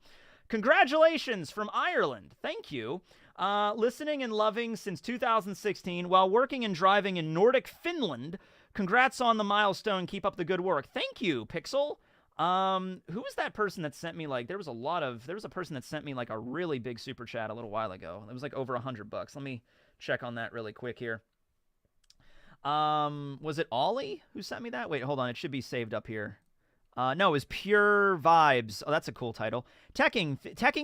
Congratulations from Ireland. Thank you. Listening and loving since 2016 while working and driving in Nordic Finland. Congrats on the milestone. Keep up the good work. Thank you, Pixel. Who was that person that sent me, like, there was a person that sent me, like, a really big super chat a little while ago. It was, like, over $100. Let me check on that really quick here. Was it Ollie who sent me that? Wait, hold on. It should be saved up here. No, it was Pure Vibes. Oh, that's a cool title. Tekking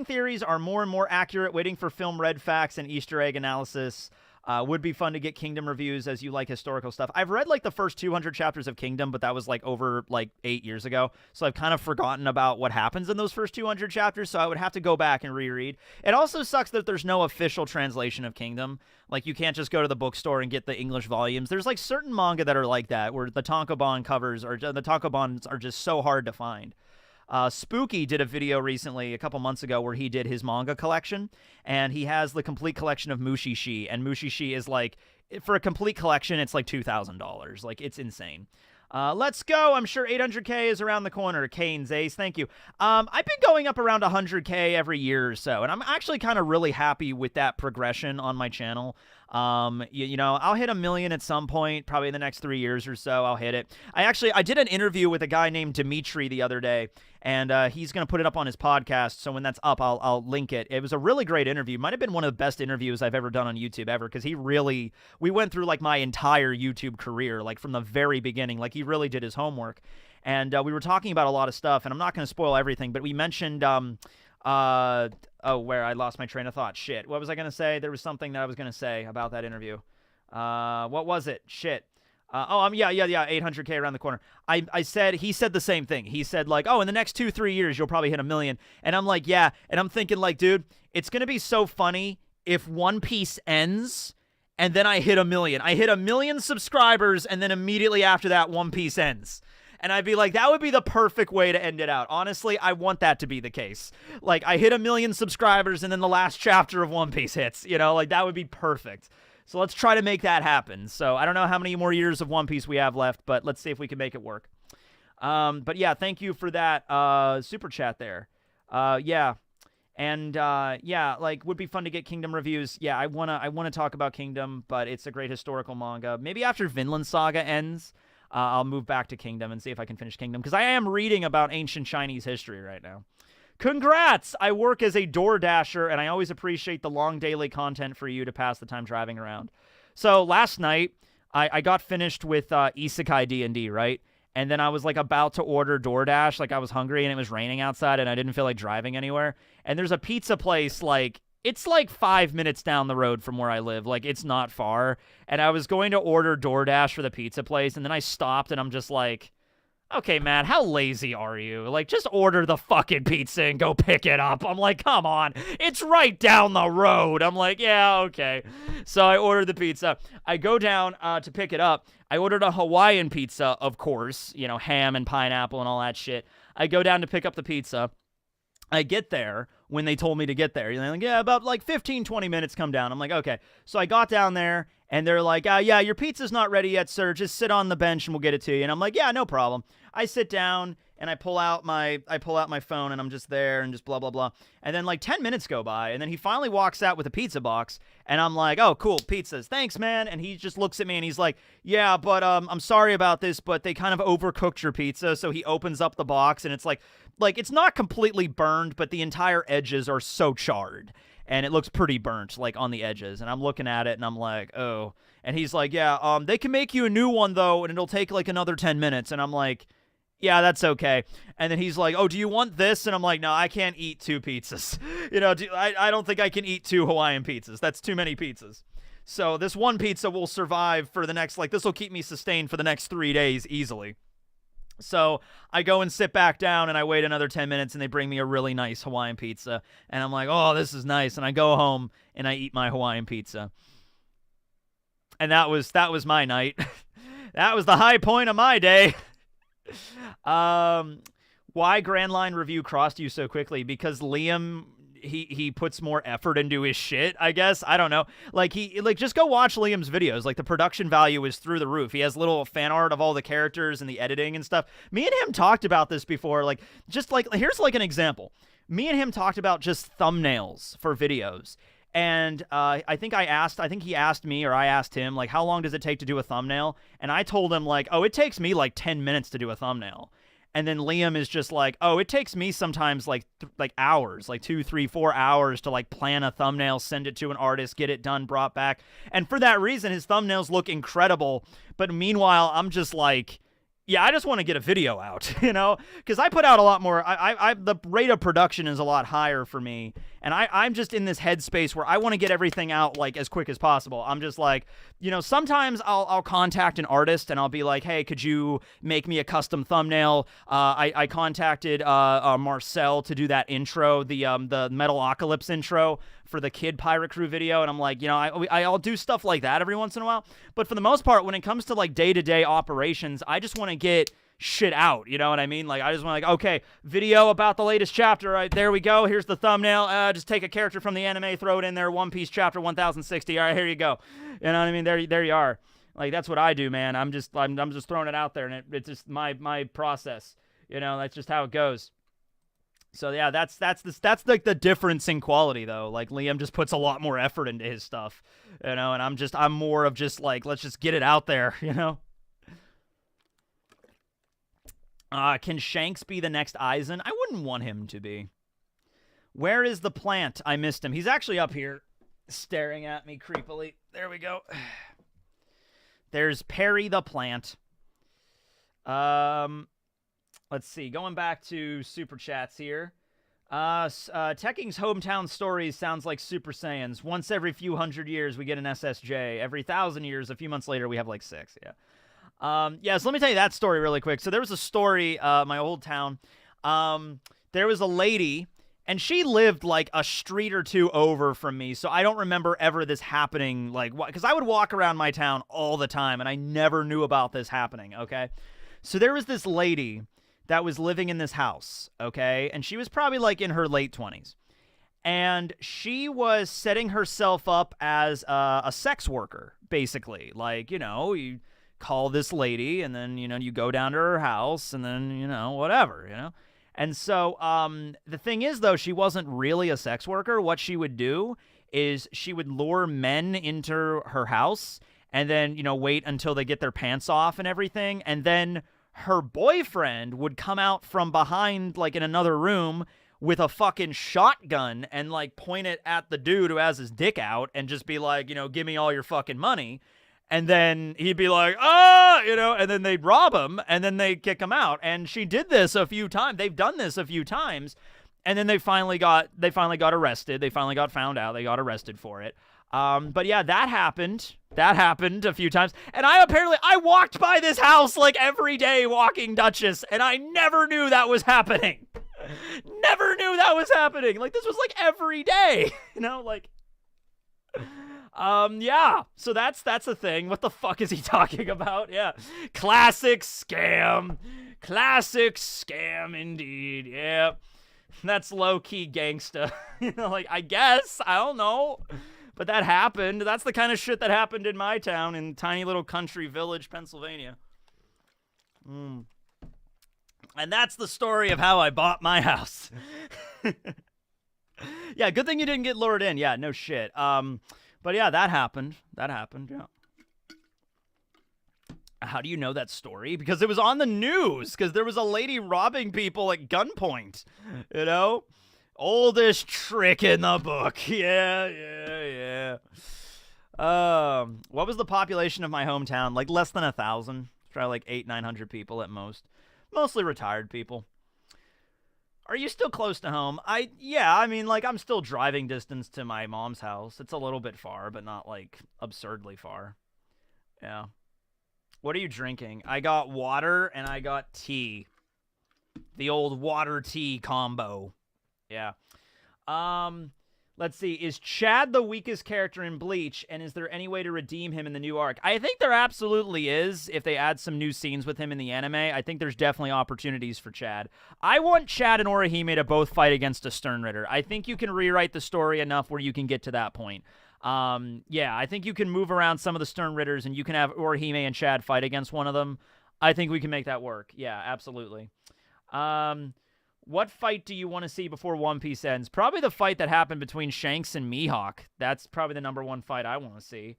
theories are more and more accurate, waiting for film red facts and Easter egg analysis. Would be fun to get Kingdom reviews as you like historical stuff. I've read like the first 200 chapters of Kingdom, but that was like over like 8 years ago. So I've kind of forgotten about what happens in those first 200 chapters. So I would have to go back and reread. It also sucks that there's no official translation of Kingdom. Like you can't just go to the bookstore and get the English volumes. There's like certain manga that are like that, where the tankobon covers or the tankobons are just so hard to find. Spooky did a video recently, a couple months ago, where he did his manga collection, and he has the complete collection of Mushishi, and Mushishi is like, for a complete collection, it's like $2,000. Like, it's insane. Let's go. I'm sure 800K is around the corner. Kane's Ace, thank you. I've been going up around 100K every year or so, and I'm actually kind of really happy with that progression on my channel. You know, I'll hit 1 million at some point, probably in the next 3 years or so. I'll hit it. I did an interview with a guy named Dimitri the other day, and he's going to put it up on his podcast. So when that's up, I'll link it. It was a really great interview. Might have been one of the best interviews I've ever done on YouTube ever, because we went through like my entire YouTube career, like from the very beginning. Like he really did his homework. And we were talking about a lot of stuff, and I'm not going to spoil everything, but we mentioned, where I lost my train of thought. Shit. What was I going to say? There was something that I was going to say about that interview. What was it? Shit. Yeah, 800K around the corner. He said the same thing. He said like, oh, in the next 2-3 years, you'll probably hit 1 million. And I'm like, yeah. And I'm thinking like, dude, it's going to be so funny if One Piece ends and then I hit 1 million. I hit 1 million subscribers, and then immediately after that, One Piece ends. And I'd be like, that would be the perfect way to end it out. Honestly, I want that to be the case. Like, I hit 1 million subscribers, and then the last chapter of One Piece hits. You know, like, that would be perfect. So let's try to make that happen. So I don't know how many more years of One Piece we have left, but let's see if we can make it work. But yeah, thank you for that super chat there. Yeah. And yeah, like, would be fun to get Kingdom reviews. Yeah, I wanna talk about Kingdom, but it's a great historical manga. Maybe after Vinland Saga ends, I'll move back to Kingdom and see if I can finish Kingdom, because I am reading about ancient Chinese history right now. Congrats! I work as a Door Dasher, and I always appreciate the long daily content for you to pass the time driving around. So last night, I got finished with Isekai D&D, right? And then I was like about to order DoorDash, like I was hungry and it was raining outside and I didn't feel like driving anywhere. And there's a pizza place, like, it's like 5 minutes down the road from where I live. Like, it's not far. And I was going to order DoorDash for the pizza place, and then I stopped, and I'm just like, okay, man, how lazy are you? Like, just order the fucking pizza and go pick it up. I'm like, come on. It's right down the road. I'm like, yeah, okay. So I ordered the pizza. I go down to pick it up. I ordered a Hawaiian pizza, of course. You know, ham and pineapple and all that shit. I go down to pick up the pizza. I get there when they told me to get there. They're like, yeah, about like 15, 20 minutes, come down. I'm like, okay. So I got down there, and they're like, yeah, your pizza's not ready yet, sir. Just sit on the bench and we'll get it to you. And I'm like, yeah, no problem. I sit down, and I pull out my phone, and I'm just there and just blah, blah, blah. And then like 10 minutes go by, and then he finally walks out with a pizza box, and I'm like, oh, cool, pizzas. Thanks, man. And he just looks at me, and he's like, yeah, but I'm sorry about this, but they kind of overcooked your pizza. So he opens up the box, and it's like it's not completely burned, but the entire edges are so charred, and it looks pretty burnt, like, on the edges. And I'm looking at it, and I'm like, oh. And he's like, yeah, they can make you a new one, though, and it'll take like another 10 minutes. And I'm like, yeah, that's okay. And then he's like, oh, do you want this? And I'm like, no, I can't eat 2 pizzas. You know, I don't think I can eat 2 Hawaiian pizzas. That's too many pizzas. So this one pizza will survive for the next, like, this will keep me sustained for the next 3 days easily. So I go and sit back down, and I wait another 10 minutes, and they bring me a really nice Hawaiian pizza. And I'm like, oh, this is nice. And I go home, and I eat my Hawaiian pizza. And that was my night. That was the high point of my day. Why Grand Line review crossed you so quickly? Because Liam, he puts more effort into his shit, I guess. I don't know. Like, just go watch Liam's videos. Like, the production value is through the roof. He has little fan art of all the characters and the editing and stuff. Me and him talked about this before. Like, just like, here's like an example. Me and him talked about just thumbnails for videos. And I think he asked me, or I asked him, like, how long does it take to do a thumbnail? And I told him, like, oh, it takes me like 10 minutes to do a thumbnail. And then Liam is just like, oh, it takes me sometimes like hours, like 2, 3, 4 hours to like plan a thumbnail, send it to an artist, get it done, brought back. And for that reason, his thumbnails look incredible. But meanwhile, I'm just like, yeah, I just want to get a video out, you know, because I put out a lot more. The rate of production is a lot higher for me. And I'm just in this headspace where I want to get everything out like as quick as possible. I'm just like, you know, sometimes I'll contact an artist and I'll be like, hey, could you make me a custom thumbnail? I contacted Marcel to do that intro, the Metalocalypse intro for the Kid Pirate Crew video. And I'm like, you know, I'll do stuff like that every once in a while. But for the most part, when it comes to like day-to-day operations, I just want to get shit out, you know what I mean? Like, I just want, like, okay, video about the latest chapter, right, there we go, here's the thumbnail, just take a character from the anime, throw it in there, One Piece chapter 1060, all right, here you go, you know what I mean? There you are. Like, that's what I do, man. I'm just throwing it out there, and it's just my process, you know, that's just how it goes. So yeah, that's like the difference in quality though. Like Liam just puts a lot more effort into his stuff, you know, and I'm more of just like, let's just get it out there, you know. Can Shanks be the next Eisen? I wouldn't want him to be. Where is the plant? I missed him. He's actually up here staring at me creepily. There we go. There's Perry the plant. Let's see. Going back to Super Chats here. Tekking's hometown stories sounds like Super Saiyans. Once every few hundred years, we get an SSJ. Every 1,000 years, a few months later, we have like 6. Yeah. Yeah, so let me tell you that story really quick. So there was a story, my old town. There was a lady, and she lived like a street or two over from me. So I don't remember ever this happening, like, because I would walk around my town all the time, and I never knew about this happening, okay? So there was this lady that was living in this house, okay? And she was probably like in her late 20s. And she was setting herself up as a sex worker, basically. Like, you know, you call this lady and then, you know, you go down to her house and then, you know, whatever, you know? And so the thing is, though, she wasn't really a sex worker. What she would do is she would lure men into her house and then, you know, wait until they get their pants off and everything. And then her boyfriend would come out from behind, like, in another room with a fucking shotgun and, like, point it at the dude who has his dick out and just be like, you know, give me all your fucking money. And then he'd be like, you know, and then they'd rob him and then they'd kick him out. And she did this a few times. They've done this a few times. And then they finally got arrested. They finally got found out. They got arrested for it. But yeah, that happened. That happened a few times. And I walked by this house like every day walking Duchess, and I never knew that was happening. Never knew that was happening. Like, this was like every day, you know, like, yeah. So that's the thing. What the fuck is he talking about? Yeah. Classic scam. Classic scam indeed. Yeah. That's low-key gangsta. You know, like, I guess. I don't know. But that happened. That's the kind of shit that happened in my town in tiny little country village, Pennsylvania. And that's the story of how I bought my house. Yeah, good thing you didn't get lured in. Yeah, no shit. But yeah, that happened. That happened, yeah. How do you know that story? Because it was on the news. Because there was a lady robbing people at gunpoint. You know? Oldest trick in the book. Yeah. What was the population of my hometown? Like less than 1,000. Probably like 800-900 people at most. Mostly retired people. Are you still close to home? Yeah, I mean, like, I'm still driving distance to my mom's house. It's a little bit far, but not, like, absurdly far. Yeah. What are you drinking? I got water and I got tea. The old water-tea combo. Yeah. Let's see. Is Chad the weakest character in Bleach, and is there any way to redeem him in the new arc? I think there absolutely is. If they add some new scenes with him in the anime, I think there's definitely opportunities for Chad. I want Chad and Orihime to both fight against a Stern Ritter. I think you can rewrite the story enough where you can get to that point. Yeah, I think you can move around some of the Stern Ritters, and you can have Orihime and Chad fight against one of them. I think we can make that work. Yeah, absolutely. What fight do you want to see before One Piece ends? Probably the fight that happened between Shanks and Mihawk. That's probably the #1 fight I want to see.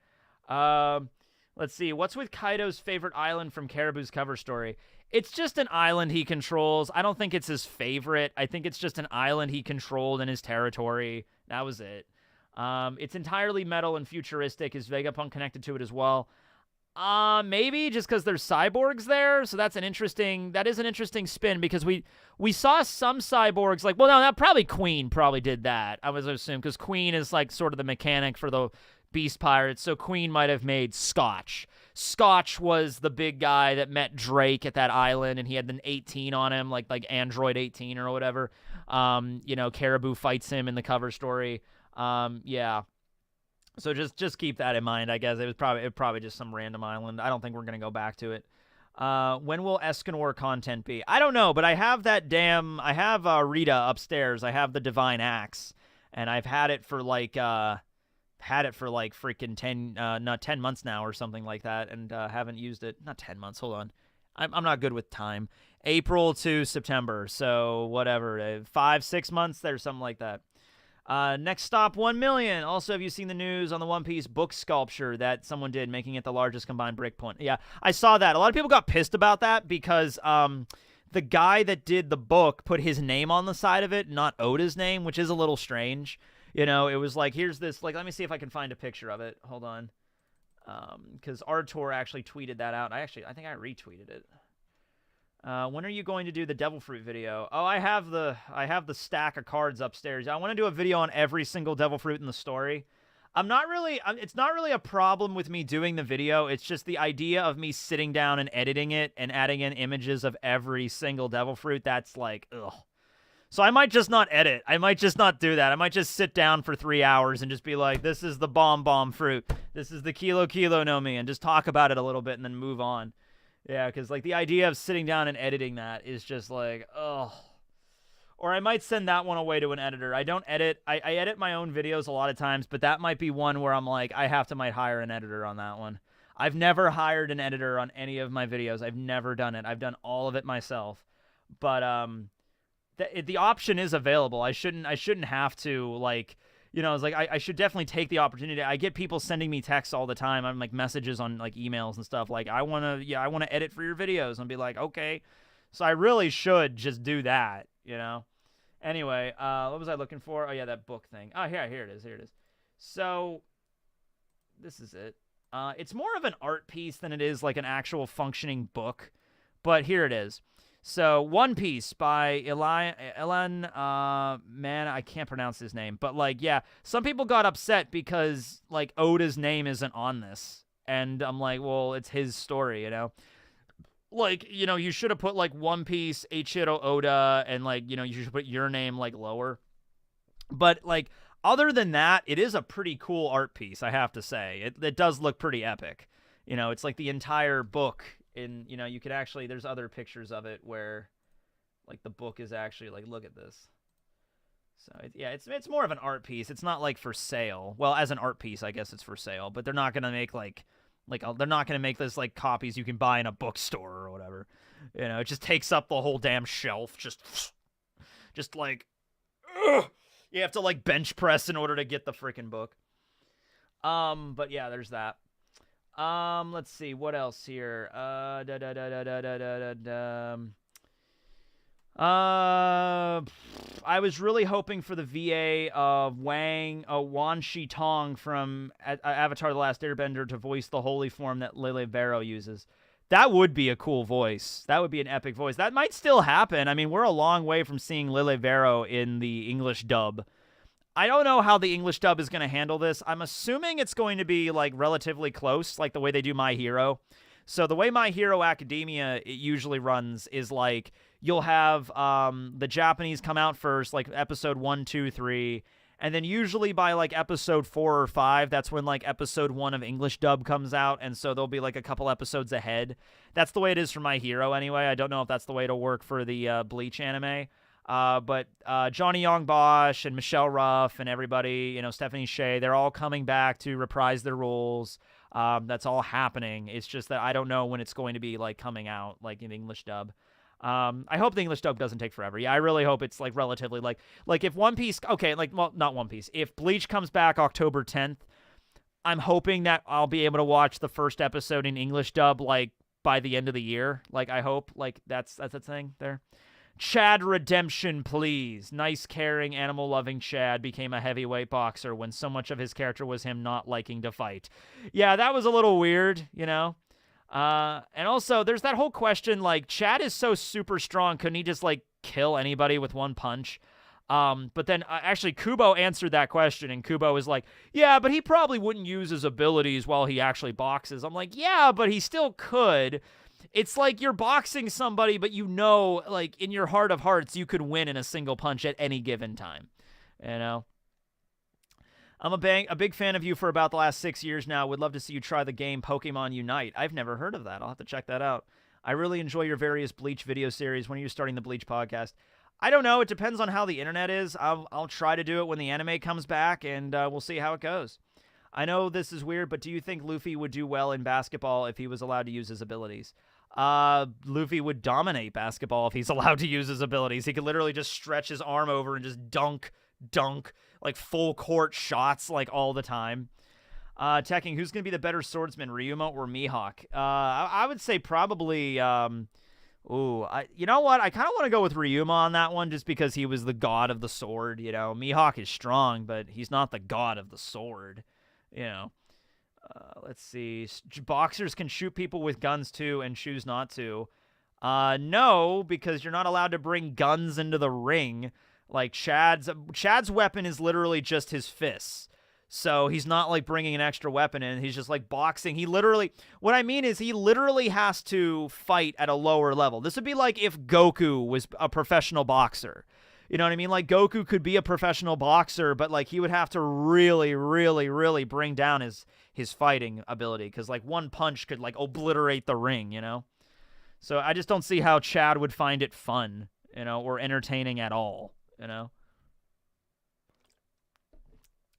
Let's see. What's with Kaido's favorite island from Caribou's cover story? It's just an island he controls. I don't think it's his favorite. I think it's just an island he controlled in his territory. That was it. It's entirely metal and futuristic. Is Vegapunk connected to it as well? Maybe just because there's cyborgs there. So that is an interesting spin, because we saw some cyborgs, like, well, no, that probably Queen probably did that. I was assuming, because Queen is like sort of the mechanic for the Beast Pirates. So Queen might have made Scotch. Scotch was the big guy that met Drake at that island, and he had an 18 on him, like Android 18 or whatever. You know, Caribou fights him in the cover story. Yeah. So just keep that in mind, I guess. It was probably just some random island. I don't think we're going to go back to it. When will Escanor content be? I don't know, but I have Rita upstairs. I have the Divine Axe, and I've had it for like freaking 10 months now or something like that, and haven't used it. Not 10 months, hold on. I'm not good with time. April to September, so whatever, 5-6 months there, something like that. Next stop, 1 million. Also, have you seen the news on the One Piece book sculpture that someone did, making it the largest combined brick point? Yeah, I saw that. A lot of people got pissed about that because the guy that did the book put his name on the side of it, not Oda's name, which is a little strange. You know, it was like, here's this, like, let me see if I can find a picture of it. Hold on. Because Artur actually tweeted that out. I think I retweeted it. When are you going to do the Devil Fruit video? Oh, I have the stack of cards upstairs. I want to do a video on every single Devil Fruit in the story. It's not really a problem with me doing the video. It's just the idea of me sitting down and editing it and adding in images of every single Devil Fruit. That's like, ugh. So I might just not edit. I might just not do that. I might just sit down for 3 hours and just be like, this is the bomb fruit. This is the Kilo no Mi, and just talk about it a little bit and then move on. Yeah, because, like, the idea of sitting down and editing that is just like, ugh. Or I might send that one away to an editor. I don't edit. I edit my own videos a lot of times, but that might be one where I'm like, might hire an editor on that one. I've never hired an editor on any of my videos. I've never done it. I've done all of it myself. But the option is available. I shouldn't have to, like, you know, it's like I should definitely take the opportunity. I get people sending me texts all the time. I'm like messages on like emails and stuff. Like, I want to edit for your videos, and be like, okay. So I really should just do that, you know. Anyway, what was I looking for? Oh yeah, that book thing. Oh here it is. So this is it. It's more of an art piece than it is like an actual functioning book. But here it is. So, One Piece by Elan, man, I can't pronounce his name. But, like, yeah, some people got upset because, like, Oda's name isn't on this. And I'm like, well, it's his story, you know? Like, you know, you should have put, like, One Piece, Eiichiro Oda, and, like, you know, you should put your name, like, lower. But, like, other than that, it is a pretty cool art piece, I have to say. It does look pretty epic. You know, it's like the entire book. You know, you could actually, there's other pictures of it where, like, the book is actually, like, look at this. So, it's more of an art piece. It's not, like, for sale. Well, as an art piece, I guess it's for sale. But they're not going to make, they're not going to make this, like, copies you can buy in a bookstore or whatever. You know, it just takes up the whole damn shelf. Just like, ugh! You have to, like, bench press in order to get the freaking book. But, yeah, there's that. Let's see, what else here? I was really hoping for the VA of Wan Shi Tong from Avatar: The Last Airbender to voice the holy form that Lily Vero uses. That would be a cool voice. That would be an epic voice. That might still happen. I mean, we're a long way from seeing Lily Vero in the English dub. I don't know how the English dub is going to handle this. I'm assuming it's going to be, like, relatively close, like the way they do My Hero. So the way My Hero Academia it usually runs is, like, you'll have the Japanese come out first, like, episode 1, 2, 3, and then usually by, like, episode 4 or 5, that's when, like, episode 1 of English dub comes out, and so there'll be, like, a couple episodes ahead. That's the way it is for My Hero, anyway. I don't know if that's the way it'll work for the Bleach anime. But Johnny Young Bosch and Michelle Ruff and everybody, you know, Stephanie Shea, they're all coming back to reprise their roles. That's all happening. It's just that I don't know when it's going to be, like, coming out, like, in English dub. I hope the English dub doesn't take forever. Yeah, I really hope it's, like, relatively, like if One Piece, okay, like, well, not One Piece. If Bleach comes back October 10th, I'm hoping that I'll be able to watch the first episode in English dub, like, by the end of the year. Like, I hope, like, that's a thing there. Chad redemption, please. Nice, caring, animal-loving Chad became a heavyweight boxer when so much of his character was him not liking to fight. Yeah, that was a little weird, you know? And also, there's that whole question, like, Chad is so super strong, couldn't he just, like, kill anybody with one punch? But then, actually, Kubo answered that question, and Kubo was like, yeah, but he probably wouldn't use his abilities while he actually boxes. I'm like, yeah, but he still could. It's like you're boxing somebody, but you know, like, in your heart of hearts, you could win in a single punch at any given time. You know? I'm a big fan of you for about the last 6 years now. Would love to see you try the game Pokemon Unite. I've never heard of that. I'll have to check that out. I really enjoy your various Bleach video series. When are you starting the Bleach podcast? I don't know. It depends on how the internet is. I'll try to do it when the anime comes back, and we'll see how it goes. I know this is weird, but do you think Luffy would do well in basketball if he was allowed to use his abilities? Luffy would dominate basketball if he's allowed to use his abilities. He could literally just stretch his arm over and just dunk, like full court shots like all the time. Tekking, who's going to be the better swordsman, Ryuma or Mihawk? I would say probably, you know what? I kind of want to go with Ryuma on that one just because he was the god of the sword, you know. Mihawk is strong, but he's not the god of the sword, you know. Let's see. Boxers can shoot people with guns too and choose not to. No, because you're not allowed to bring guns into the ring. Like Chad's weapon is literally just his fists. So he's not like bringing an extra weapon in. He's just like boxing. What I mean is he literally has to fight at a lower level. This would be like if Goku was a professional boxer. You know what I mean? Like Goku could be a professional boxer, but like he would have to really, really, really bring down his fighting ability because like one punch could like obliterate the ring, you know? So I just don't see how Chad would find it fun, you know, or entertaining at all, you know?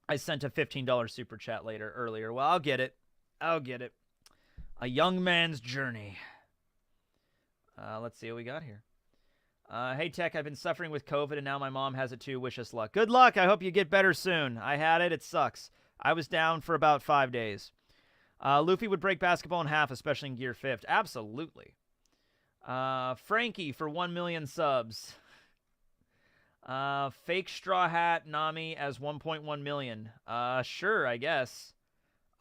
I sent a $15 super chat earlier. Well, I'll get it. A young man's journey. Let's see what we got here. Hey, Tech, I've been suffering with COVID, and now my mom has it too. Wish us luck. Good luck. I hope you get better soon. I had it. It sucks. I was down for about 5 days. Luffy would break basketball in half, especially in Gear 5th. Absolutely. Frankie for 1 million subs. Fake Straw Hat Nami as 1.1 million. Sure, I guess.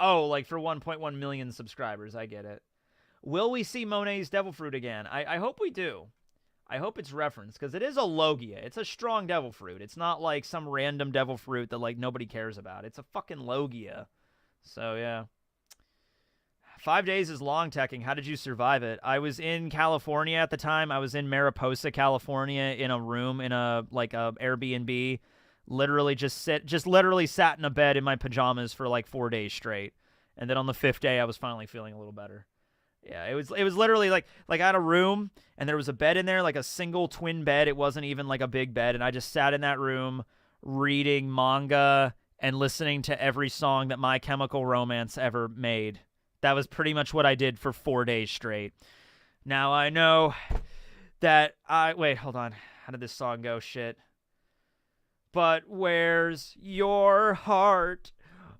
Oh, like for 1.1 million subscribers. I get it. Will we see Monet's Devil Fruit again? I hope we do. I hope it's referenced, because it is a Logia. It's a strong devil fruit. It's not like some random devil fruit that, like, nobody cares about. It's a fucking Logia. So, yeah. 5 days is long, Tekking. How did you survive it? I was in California at the time. I was in Mariposa, California, in a room, in a, like, a Airbnb. Literally literally sat in a bed in my pajamas for, like, 4 days straight. And then on the 5th day, I was finally feeling a little better. Yeah, it was literally like I had a room and there was a bed in there, like a single twin bed. It wasn't even like a big bed, and I just sat in that room reading manga and listening to every song that My Chemical Romance ever made. That was pretty much what I did for 4 days straight. Now I know that wait, hold on. How did this song go? Shit. But where's your heart?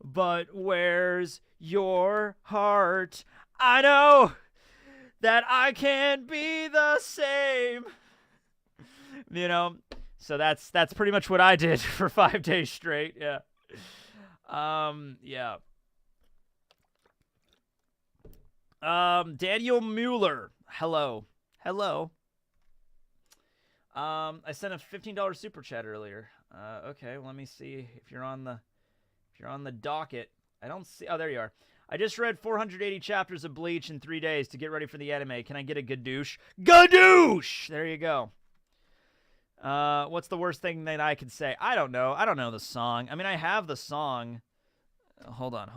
But where's your heart? I know that I can't be the same. You know, so that's pretty much what I did for 5 days straight. Yeah. Yeah. Daniel Mueller. Hello. I sent a $15 super chat earlier. Okay, let me see if you're on the docket. I don't see. Oh, there you are. I just read 480 chapters of Bleach in 3 days to get ready for the anime. Can I get a gadoosh? Gadoosh! There you go. What's the worst thing that I could say? I don't know. I don't know the song. I mean, I have the song. Hold on.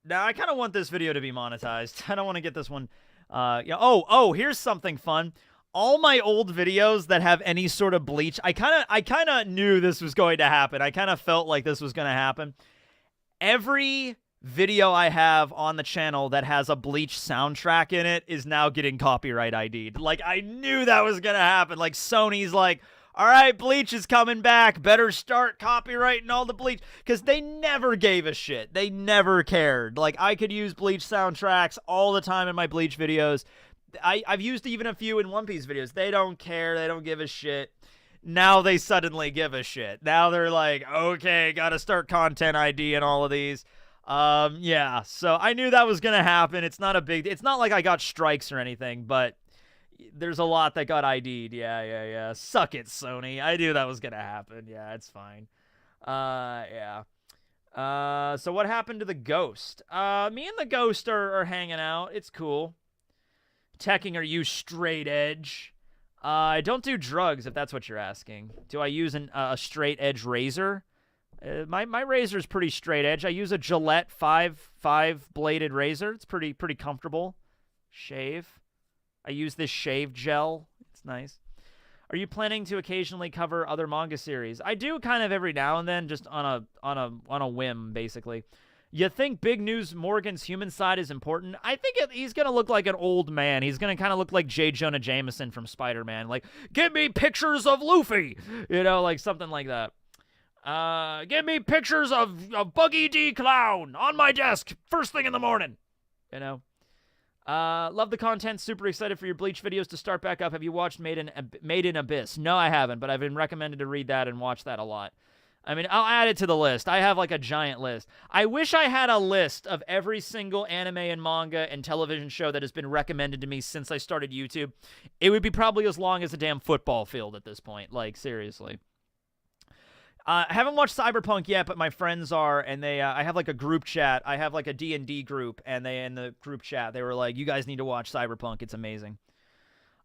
Now, I kind of want this video to be monetized. I don't want to get this one. Yeah. Oh, here's something fun. All my old videos that have any sort of Bleach, I kind of knew this was going to happen. I kind of felt like this was going to happen. Every video I have on the channel that has a Bleach soundtrack in it is now getting copyright ID'd. Like, I knew that was gonna happen. Like, Sony's like, all right, Bleach is coming back. Better start copyrighting all the Bleach. Because they never gave a shit. They never cared. Like, I could use Bleach soundtracks all the time in my Bleach videos. I've used even a few in One Piece videos. They don't care. They don't give a shit. Now they suddenly give a shit. Now they're like, okay, gotta start content ID and all of these. Yeah, so I knew that was gonna happen. It's not like I got strikes or anything, but there's a lot that got ID'd. Yeah. Suck it, Sony. I knew that was gonna happen. Yeah, it's fine. Yeah. So what happened to the Ghost? Me and the Ghost are hanging out. It's cool. Tekking, are you straight edge? I don't do drugs, if that's what you're asking. Do I use a straight edge razor? My razor's pretty straight edge. I use a Gillette five bladed razor. It's pretty comfortable. Shave. I use this shave gel. It's nice. Are you planning to occasionally cover other manga series? I do kind of every now and then, just on a whim, basically. You think Big News Morgan's human side is important? I think he's going to look like an old man. He's going to kind of look like J. Jonah Jameson from Spider-Man. Like, give me pictures of Luffy. You know, like something like that. Give me pictures of Buggy D. Clown on my desk first thing in the morning. You know? Love the content. Super excited for your Bleach videos to start back up. Have you watched Made in Abyss? No, I haven't, but I've been recommended to read that and watch that a lot. I mean, I'll add it to the list. I have like a giant list. I wish I had a list of every single anime and manga and television show that has been recommended to me since I started YouTube. It would be probably as long as a damn football field at this point. Like, seriously. I haven't watched Cyberpunk yet, but my friends are, and they. I have like a group chat. I have like a D&D group, and they in the group chat, they were like, you guys need to watch Cyberpunk. It's amazing.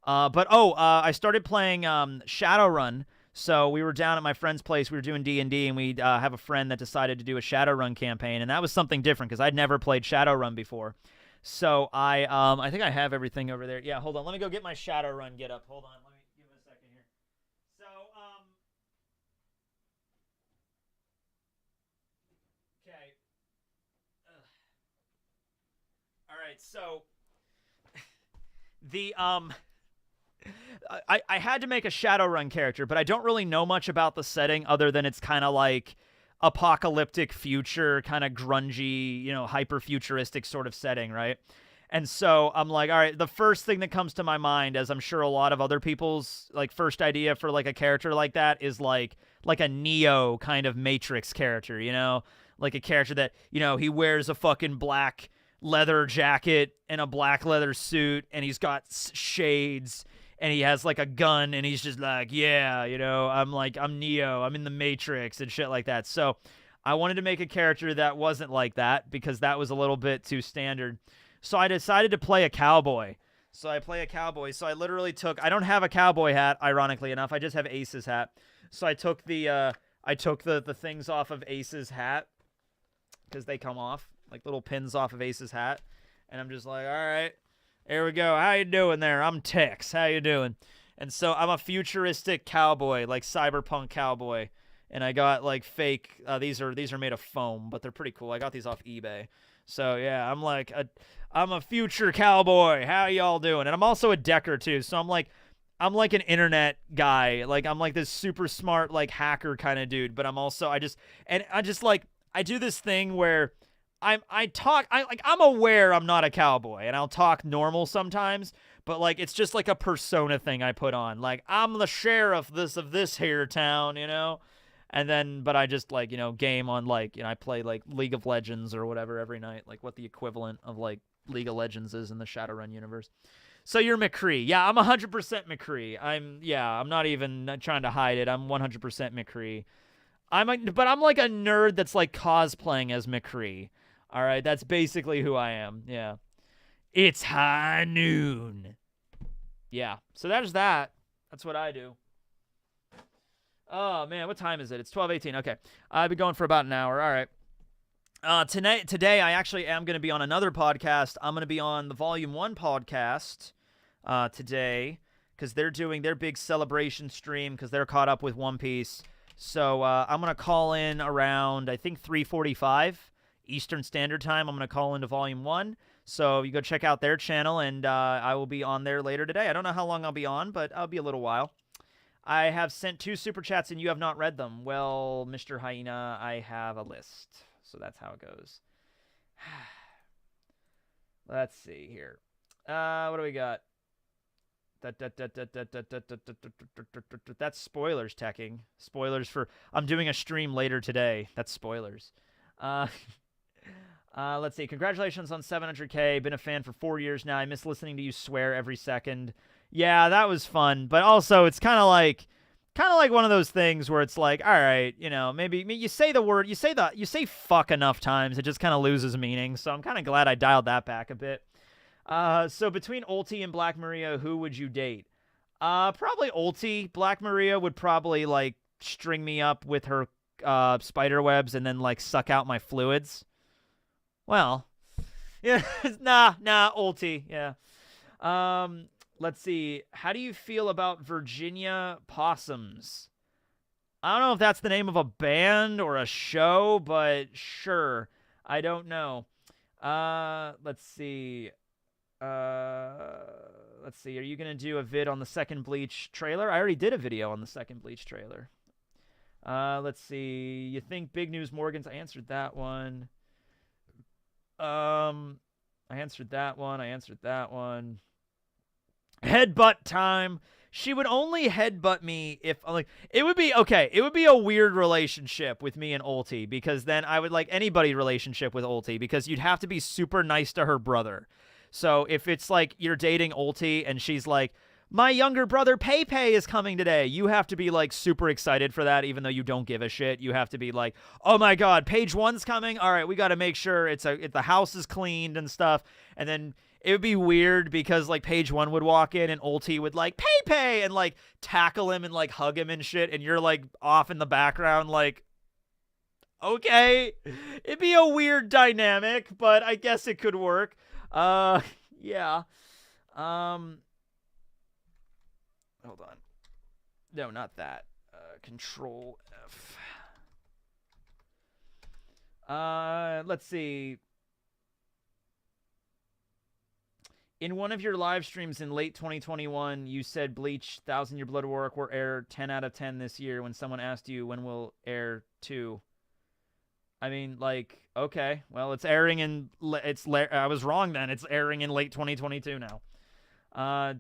I started playing Shadowrun. So we were down at my friend's place. We were doing D&D, and we have a friend that decided to do a Shadowrun campaign, and that was something different because I'd never played Shadowrun before. So I think I have everything over there. Yeah, hold on. Let me go get my Shadowrun get up. Hold on. Let me give it a second here. So okay. All right. So the I had to make a Shadowrun character, but I don't really know much about the setting other than it's kind of like apocalyptic future, kind of grungy, you know, hyper-futuristic sort of setting, right? And so I'm like, all right, the first thing that comes to my mind, as I'm sure a lot of other people's like first idea for like a character like that is like a Neo kind of Matrix character, you know? Like a character that, you know, he wears a fucking black leather jacket and a black leather suit, and he's got shades, and he has like a gun, and he's just like, yeah, you know, I'm Neo, I'm in the Matrix and shit like that. So I wanted to make a character that wasn't like that because that was a little bit too standard. So I decided to play a cowboy. So I play a cowboy. So I literally I don't have a cowboy hat, ironically enough. I just have Ace's hat. So I took the things off of Ace's hat because they come off, like little pins off of Ace's hat. And I'm just like, all right. Here we go. How you doing there? I'm Tex. How you doing? And so I'm a futuristic cowboy, like cyberpunk cowboy. And I got like fake. These are made of foam, but they're pretty cool. I got these off eBay. So yeah, I'm a future cowboy. How y'all doing? And I'm also a decker too. So I'm like an internet guy. Like I'm like this super smart like hacker kind of dude. But I'm also I do this thing where I'm aware I'm not a cowboy, and I'll talk normal sometimes, but like it's just like a persona thing I put on. Like I'm the sheriff of this here town, you know? And then but I just like, you know, game on like, you know, I play like League of Legends or whatever every night, like what the equivalent of like League of Legends is in the Shadowrun universe. So you're McCree. Yeah, I'm 100% McCree. I'm not even trying to hide it. I'm 100% McCree. But I'm like a nerd that's like cosplaying as McCree. All right, that's basically who I am. Yeah. It's high noon. Yeah, so there's that. That's what I do. Oh, man, what time is it? It's 12:18. Okay, I've been going for about an hour. All right. Today, I actually am going to be on another podcast. I'm going to be on the Volume 1 podcast today because they're doing their big celebration stream because they're caught up with One Piece. So I'm going to call in around, I think, 3:45 Eastern Standard Time. I'm going to call into Volume 1. So you go check out their channel, and I will be on there later today. I don't know how long I'll be on, but I'll be a little while. I have sent 2 super chats, and you have not read them. Well, Mr. Hyena, I have a list. So that's how it goes. Let's see here. What do we got? That's spoilers, Tekking. Spoilers for... I'm doing a stream later today. That's spoilers. Let's see. Congratulations on 700K. Been a fan for 4 years now. I miss listening to you swear every second. Yeah, that was fun. But also, it's kind of like one of those things where it's like, all right, you know, maybe you say the word, you say fuck enough times, it just kind of loses meaning. So I'm kind of glad I dialed that back a bit. So between Ulti and Black Maria, who would you date? Probably Ulti. Black Maria would probably like string me up with her spider webs and then like suck out my fluids. Well, yeah, nah, Ulti, yeah. Let's see. How do you feel about Virginia Possums? I don't know if that's the name of a band or a show, but sure. I don't know. Let's see. Let's see. Are you gonna do a vid on the second Bleach trailer? I already did a video on the second Bleach trailer. Let's see. You think Big News Morgan's? I answered that one. I answered that one. I answered that one. Headbutt time. She would only headbutt me if, like, it would be, okay, it would be a weird relationship with me and Ulti, because then I would, like, anybody relationship with Ulti, because you'd have to be super nice to her brother. So if it's, like, you're dating Ulti, and she's like, my younger brother Pei is coming today, you have to be, like, super excited for that, even though you don't give a shit. You have to be like, oh my god, page 1's coming? All right, we got to make sure the house is cleaned and stuff. And then it would be weird because, like, page 1 would walk in and Ulti would, like, Pei, and, like, tackle him and, like, hug him and shit, and you're, like, off in the background, like, okay. It'd be a weird dynamic, but I guess it could work. Yeah. Hold on. No, not that. Control F. Let's see. In one of your live streams in late 2021, you said Bleach 1,000 Year Blood War will air 10 out of 10 this year. When someone asked you when will air 2. I mean, like, okay. Well, it's airing in... I was wrong then. It's airing in late 2022 now.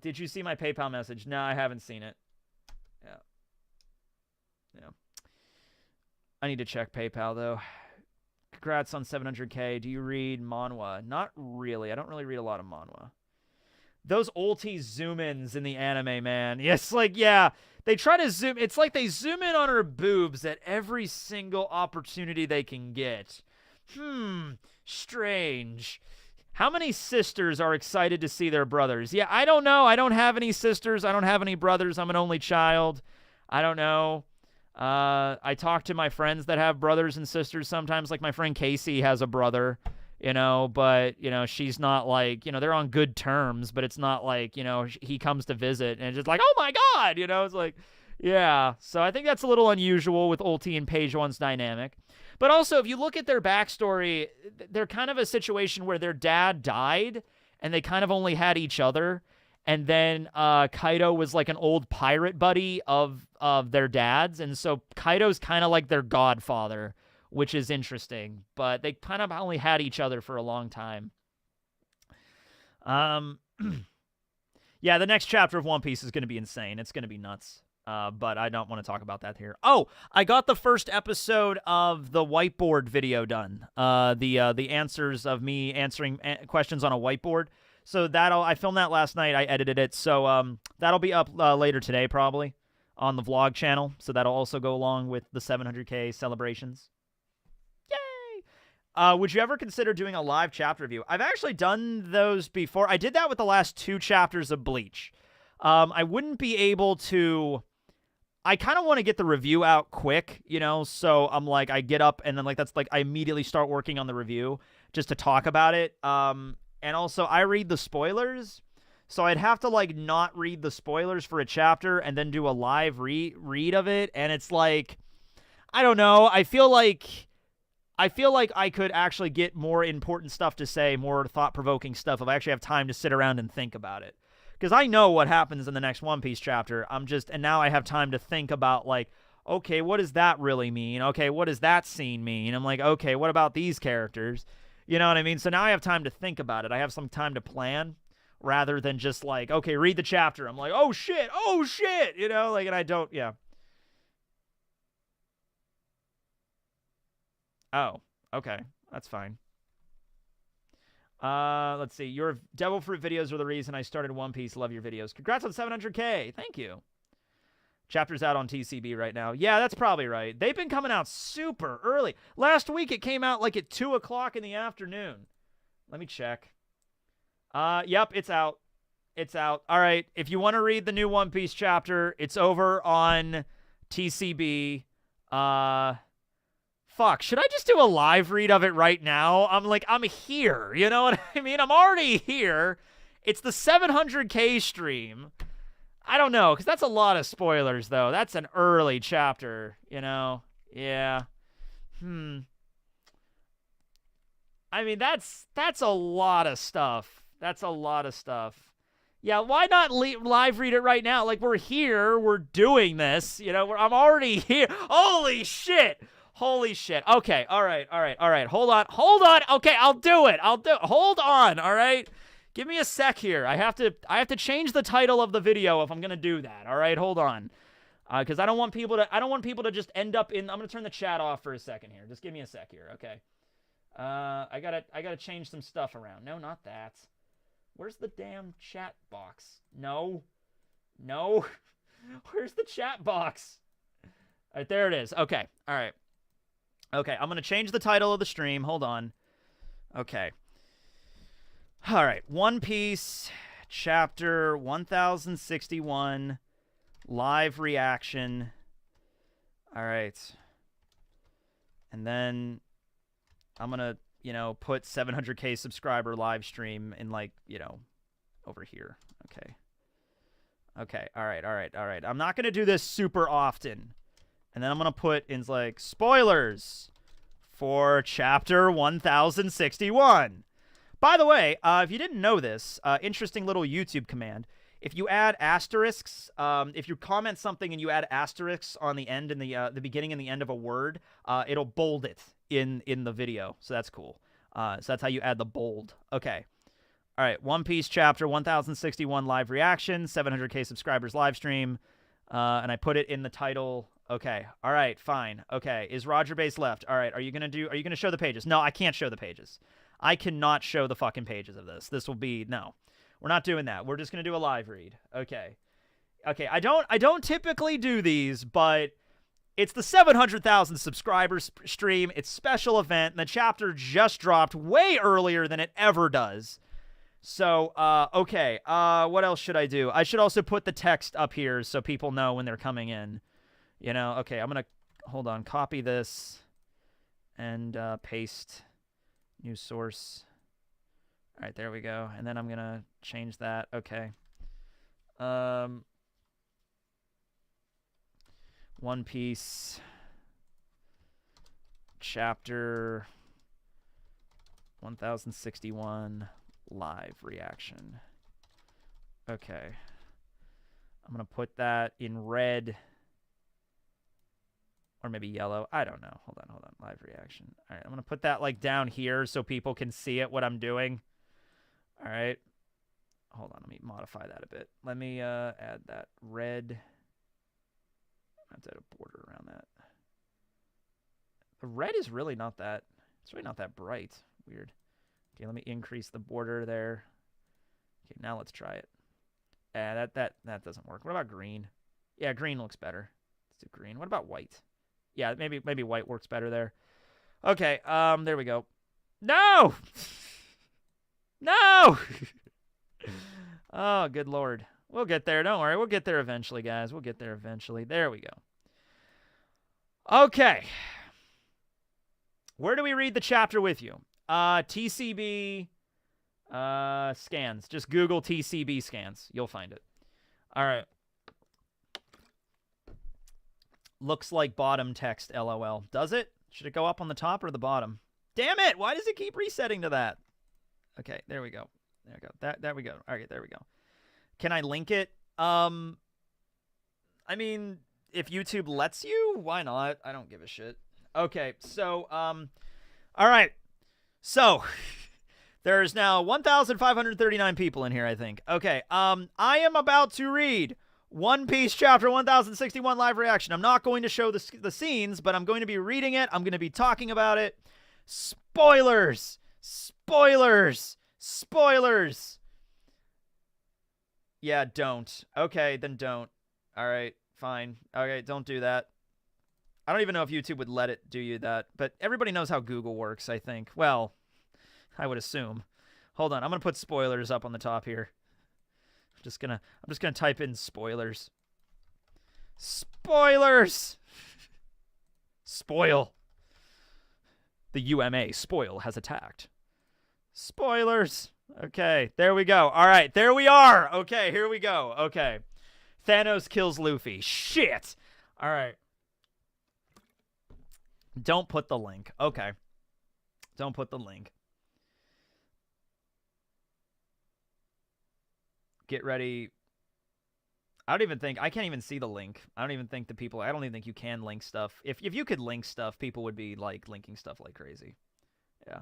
Did you see my PayPal message? No, I haven't seen it. Yeah. I need to check PayPal, though. Congrats on 700K. Do you read manhwa? Not really. I don't really read a lot of manhwa. Those Ulti zoom-ins in the anime, man. Yes, like, yeah. They try to zoom... It's like they zoom in on her boobs at every single opportunity they can get. Strange. How many sisters are excited to see their brothers? Yeah, I don't know. I don't have any sisters. I don't have any brothers. I'm an only child. I don't know. I talk to my friends that have brothers and sisters sometimes. Like, my friend Casey has a brother, but, she's not like, they're on good terms, but it's not like, he comes to visit and it's just like, oh my God, it's like, yeah. So I think that's a little unusual with Ulti and Page 1's dynamic. But also, if you look at their backstory, they're kind of a situation where their dad died, and they kind of only had each other. And then Kaido was like an old pirate buddy of their dad's, and so Kaido's kind of like their godfather, which is interesting. But they kind of only had each other for a long time. Yeah, the next chapter of One Piece is going to be insane. It's going to be nuts. But I don't want to talk about that here. Oh, I got the first episode of the whiteboard video done. The answers of me answering questions on a whiteboard. So I filmed that last night. I edited it. So that'll be up later today probably on the vlog channel. So that'll also go along with the 700K celebrations. Yay! Would you ever consider doing a live chapter review? I've actually done those before. I did that with the last 2 chapters of Bleach. I wouldn't be able to... I kind of want to get the review out quick, so I'm like, I get up and then like, that's like, I immediately start working on the review just to talk about it. And also I read the spoilers, so I'd have to like not read the spoilers for a chapter and then do a live read of it. And it's like, I don't know. I feel like I could actually get more important stuff to say, more thought-provoking stuff if I actually have time to sit around and think about it. Because I know what happens in the next One Piece chapter. And now I have time to think about, like, okay, what does that really mean? Okay, what does that scene mean? I'm like, okay, what about these characters? You know what I mean? So now I have time to think about it. I have some time to plan rather than just like, okay, read the chapter. I'm like, oh shit, like, and I don't, yeah. Oh, okay, that's fine. Let's see. Your Devil Fruit videos are the reason I started One Piece. Love your videos. Congrats on 700K. Thank you. Chapter's out on TCB right now. Yeah, that's probably right. They've been coming out super early. Last week it came out like at 2 o'clock in the afternoon. Let me check. Yep, it's out. It's out. All right. If you want to read the new One Piece chapter, it's over on TCB. Fuck, should I just do a live read of it right now? I'm here, you know what I mean? I'm already here. It's the 700K stream. I don't know, because that's a lot of spoilers, though. That's an early chapter, Yeah. I mean, that's a lot of stuff. That's a lot of stuff. Yeah, why not live read it right now? Like, we're here, we're doing this, you know, I'm already here. Holy shit. Holy shit. Okay, all right. Hold on. Okay, I'll do it. Hold on, all right? Give me a sec here. I have to change the title of the video if I'm going to do that. All right, hold on. Cuz I don't want people to just end up in I'm going to turn the chat off for a second here. Just give me a sec here, okay? I got to change some stuff around. No, not that. Where's the damn chat box? No. Where's the chat box? All right, there it is. Okay. All right. Okay, I'm going to change the title of the stream. Hold on. Okay. All right. One Piece, chapter 1061, live reaction. All right. And then I'm going to, you know, put 700K subscriber live stream in, like, you know, over here. Okay. Okay. All right. I'm not going to do this super often. And then I'm going to put in, like, spoilers for chapter 1061. By the way, if you didn't know this, interesting little YouTube command. If you add asterisks, if you comment something and you add asterisks on the end and the beginning and the end of a word, it'll bold it in the video. So that's cool. So that's how you add the bold. Okay. All right. One Piece chapter 1061 live reaction, 700K subscribers live stream. And I put it in the title. Okay. All right. Fine. Okay. Is Roger Base left? All right. Are you going to show the pages? No, I can't show the pages. I cannot show the fucking pages of this. This will be, no. We're not doing that. We're just going to do a live read. Okay. Okay. I don't typically do these, but it's the 700,000 subscribers stream. It's special event. And the chapter just dropped way earlier than it ever does. So, okay. What else should I do? I should also put the text up here so people know when they're coming in. You know, okay. I'm going to, hold on, copy this and paste new source. All right, there we go. And then I'm going to change that. Okay. One Piece chapter 1061 live reaction. Okay. I'm going to put that in red or maybe yellow. I don't know. Hold on. Live reaction. All right, I'm going to put that like down here so people can see it, what I'm doing. All right. Hold on. Let me modify that a bit. Let me add that red. I have to add a border around that. The red is really not that, it's really not that bright. Weird. Okay, let me increase the border there. Okay, now let's try it. That doesn't work. What about green? Yeah, green looks better. Let's do green. What about white? Yeah, maybe white works better there. Okay, there we go. No! No! Oh, good Lord. We'll get there. Don't worry. We'll get there eventually, guys. We'll get there eventually. There we go. Okay. Where do we read the chapter with you? TCB scans. Just Google TCB scans. You'll find it. All right. Looks like bottom text, LOL. Does it? Should it go up on the top or the bottom? Damn it! Why does it keep resetting to that? Okay, there we go. There we go. There we go. All right, there we go. Can I link it? I mean, if YouTube lets you, why not? I don't give a shit. Okay, so, all right. So, there's now 1,539 people in here, I think. Okay, I am about to read One Piece chapter 1061 live reaction. I'm not going to show the scenes, but I'm going to be reading it. I'm going to be talking about it. Spoilers! Spoilers! Spoilers! Yeah, don't. Okay, then don't. All right, fine. Okay, don't do that. I don't even know if YouTube would let it do you that, but everybody knows how Google works, I think. Well, I would assume. Hold on, I'm gonna put spoilers up on the top here. I'm just gonna type in spoilers. Spoilers! Spoil. The UMA, spoil, has attacked. Spoilers! Okay, there we go. All right, there we are. Okay, here we go. Okay. Thanos kills Luffy. Shit! All right. Don't put the link. Okay. Don't put the link. get ready. I can't even see the link. I don't even think you can link stuff. If you could link stuff, people would be like linking stuff like crazy. Yeah.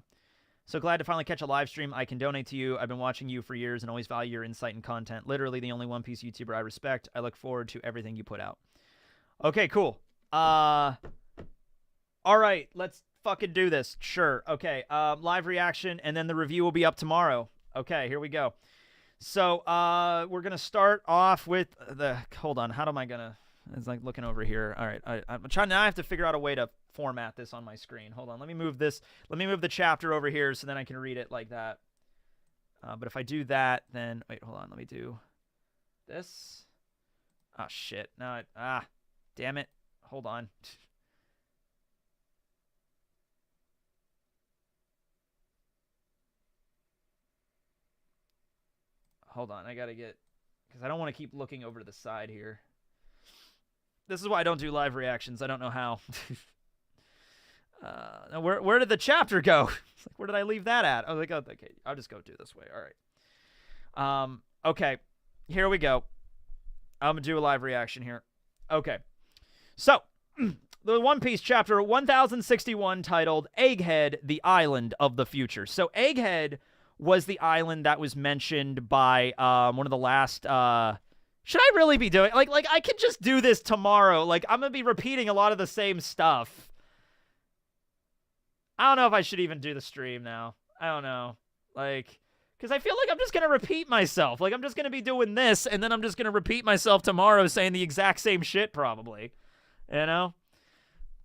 So glad to finally catch a live stream. I can donate to you. I've been watching you for years and always value your insight and content. Literally the only One Piece YouTuber I respect. I look forward to everything you put out. Okay, cool. All right, let's fucking do this. Sure. Okay. Live reaction, and then the review will be up tomorrow. Okay, here we go. So, we're gonna start off with the. Hold on. How am I gonna? It's like looking over here. All right. I'm trying now. I have to figure out a way to format this on my screen. Hold on. Let me move this. Let me move the chapter over here so then I can read it like that. But if I do that, then wait. Hold on. Let me do this. Oh shit. No. Damn it. Hold on. Hold on. I gotta get, because I don't want to keep looking over to the side here. This is why I don't do live reactions. I don't know how. Now where did the chapter go? Like, where did I leave that at? Oh, like, okay, I'll just go do this way. All right. Okay, here we go. I'm gonna do a live reaction here. Okay, so the One Piece chapter 1061 titled "Egghead: The Island of the Future." So Egghead was the island that was mentioned by one of the last. Should I really be doing like I could just do this tomorrow? Like, I'm gonna be repeating a lot of the same stuff. I don't know if I should even do the stream now. I don't know. Like, because I feel like I'm just going to repeat myself. Like, I'm just going to be doing this, and then I'm just going to repeat myself tomorrow saying the exact same shit, probably. You know?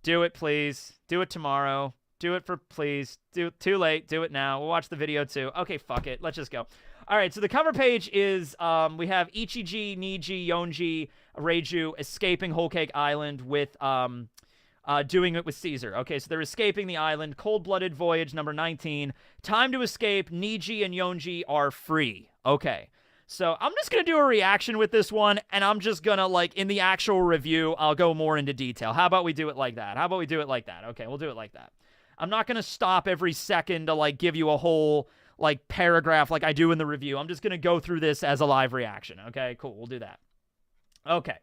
Do it, please. Do it tomorrow. Do it for, please. Too late. Do it now. We'll watch the video, too. Okay, fuck it. Let's just go. All right, so the cover page is, we have Ichiji, Niji, Yonji, Reiju escaping Whole Cake Island with, doing it with Caesar. Okay, so they're escaping the island. Cold-blooded voyage number 19. Time to escape. Niji and Yonji are free. Okay, so I'm just going to do a reaction with this one, and I'm just going to, like, in the actual review, I'll go more into detail. How about we do it like that? Okay, we'll do it like that. I'm not going to stop every second to, like, give you a whole, like, paragraph like I do in the review. I'm just going to go through this as a live reaction. Okay, cool. We'll do that. Okay.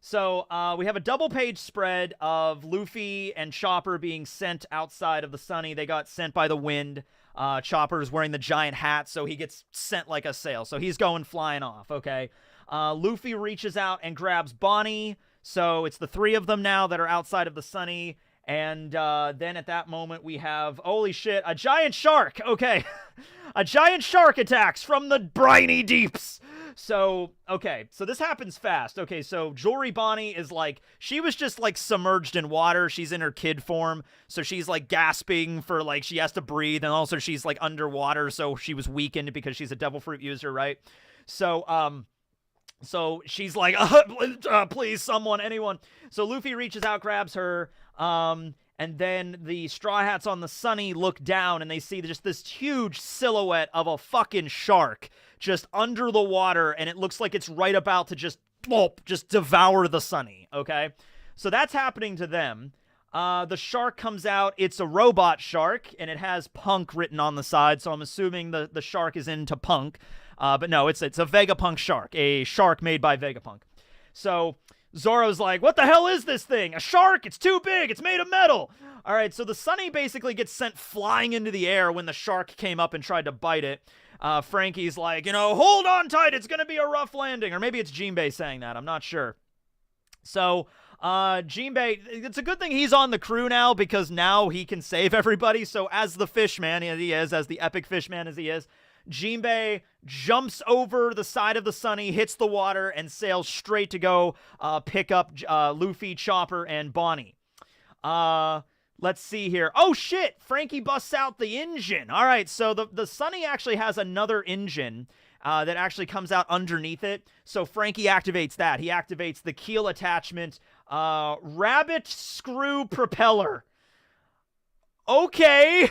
So, we have a double-page spread of Luffy and Chopper being sent outside of the Sunny. They got sent by the wind. Chopper's wearing the giant hat, so he gets sent like a sail. So he's going flying off, okay? Luffy reaches out and grabs Bonnie. So it's the three of them now that are outside of the Sunny. And then at that moment, we have, holy shit, a giant shark. Okay. A giant shark attacks from the briny deeps. So, okay, so this happens fast. Okay, so Jewelry Bonnie is like, she was just like submerged in water. She's in her kid form. So she's like gasping for like, she has to breathe. And also she's like underwater. So she was weakened because she's a devil fruit user, right? So, so she's like, please, someone, anyone. So Luffy reaches out, grabs her. And then the Straw Hats on the Sunny look down and they see just this huge silhouette of a fucking shark just under the water, and it looks like it's right about to just devour the Sunny, okay? So that's happening to them. The shark comes out. It's a robot shark, and it has Punk written on the side, so I'm assuming the shark is into Punk. But no, it's a Vegapunk shark, a shark made by Vegapunk. So Zoro's like, what the hell is this thing? A shark? It's too big. It's made of metal. All right, so the Sunny basically gets sent flying into the air when the shark came up and tried to bite it. Frankie's like, hold on tight. It's going to be a rough landing. Or maybe it's Jinbei saying that. I'm not sure. So, Jinbei, it's a good thing he's on the crew now because now he can save everybody. So as the fishman he is, as the epic fishman as he is, Jinbei jumps over the side of the Sunny, hits the water, and sails straight to go pick up Luffy, Chopper, and Bonnie. Let's see here. Oh, shit! Frankie busts out the engine. All right, so the Sunny actually has another engine that actually comes out underneath it. So Frankie activates that. He activates the keel attachment, rabbit screw propeller. Okay.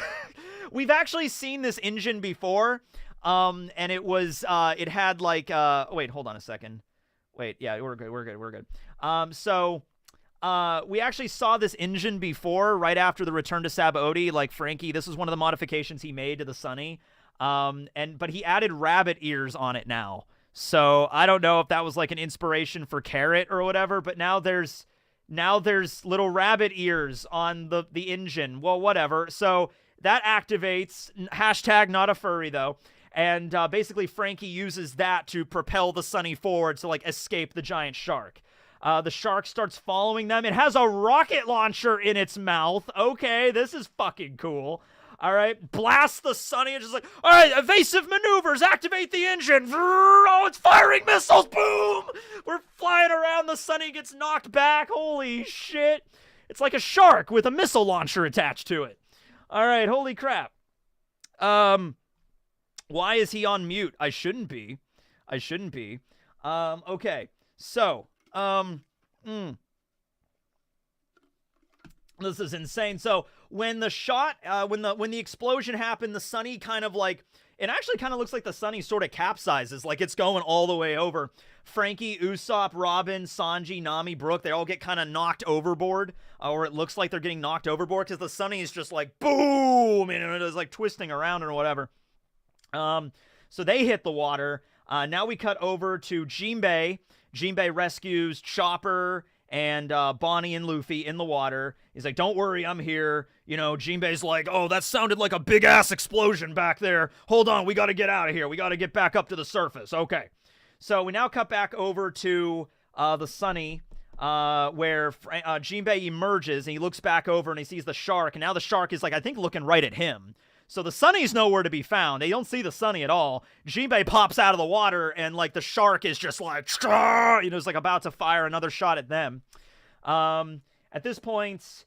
We've actually seen this engine before. And it was, it had like, wait, hold on a second. Wait, yeah, we're good. So, we actually saw this engine before, right after the return to Sabaody. Like, Frankie, this was one of the modifications he made to the Sunny. But he added rabbit ears on it now. So I don't know if that was like an inspiration for Carrot or whatever, but now there's little rabbit ears on the engine. Well, whatever. So that activates, hashtag not a furry though. And basically Frankie uses that to propel the Sunny forward to like escape the giant shark. The shark starts following them. It has a rocket launcher in its mouth. Okay, this is fucking cool. All right, blast the Sunny. It's just like, all right, evasive maneuvers, activate the engine. Oh, it's firing missiles. Boom! We're flying around. The Sunny gets knocked back. Holy shit. It's like a shark with a missile launcher attached to it. All right, holy crap. Why is he on mute? I shouldn't be. Okay, so, this is insane. So when the shot, when the explosion happened, the Sunny kind of like, it actually kind of looks like the Sunny sort of capsizes, like it's going all the way over. Frankie, Usopp, Robin, Sanji, Nami, Brooke, they all get kind of knocked overboard, or it looks like they're getting knocked overboard because the Sunny is just like boom, and it is like twisting around or whatever. So they hit the water. Now we cut over to Jinbei. Jinbei rescues Chopper and Bonnie and Luffy in the water. He's like, don't worry, I'm here. You know, Jinbei's like, oh, that sounded like a big-ass explosion back there. Hold on, we got to get out of here. We got to get back up to the surface. Okay. So we now cut back over to the Sunny, where Jinbei emerges, and he looks back over, and he sees the shark, and now the shark is, like, I think looking right at him. So the Sunny's nowhere to be found. They don't see the Sunny at all. Jinbei pops out of the water, and like the shark is just like, you know, it's like about to fire another shot at them. At this point,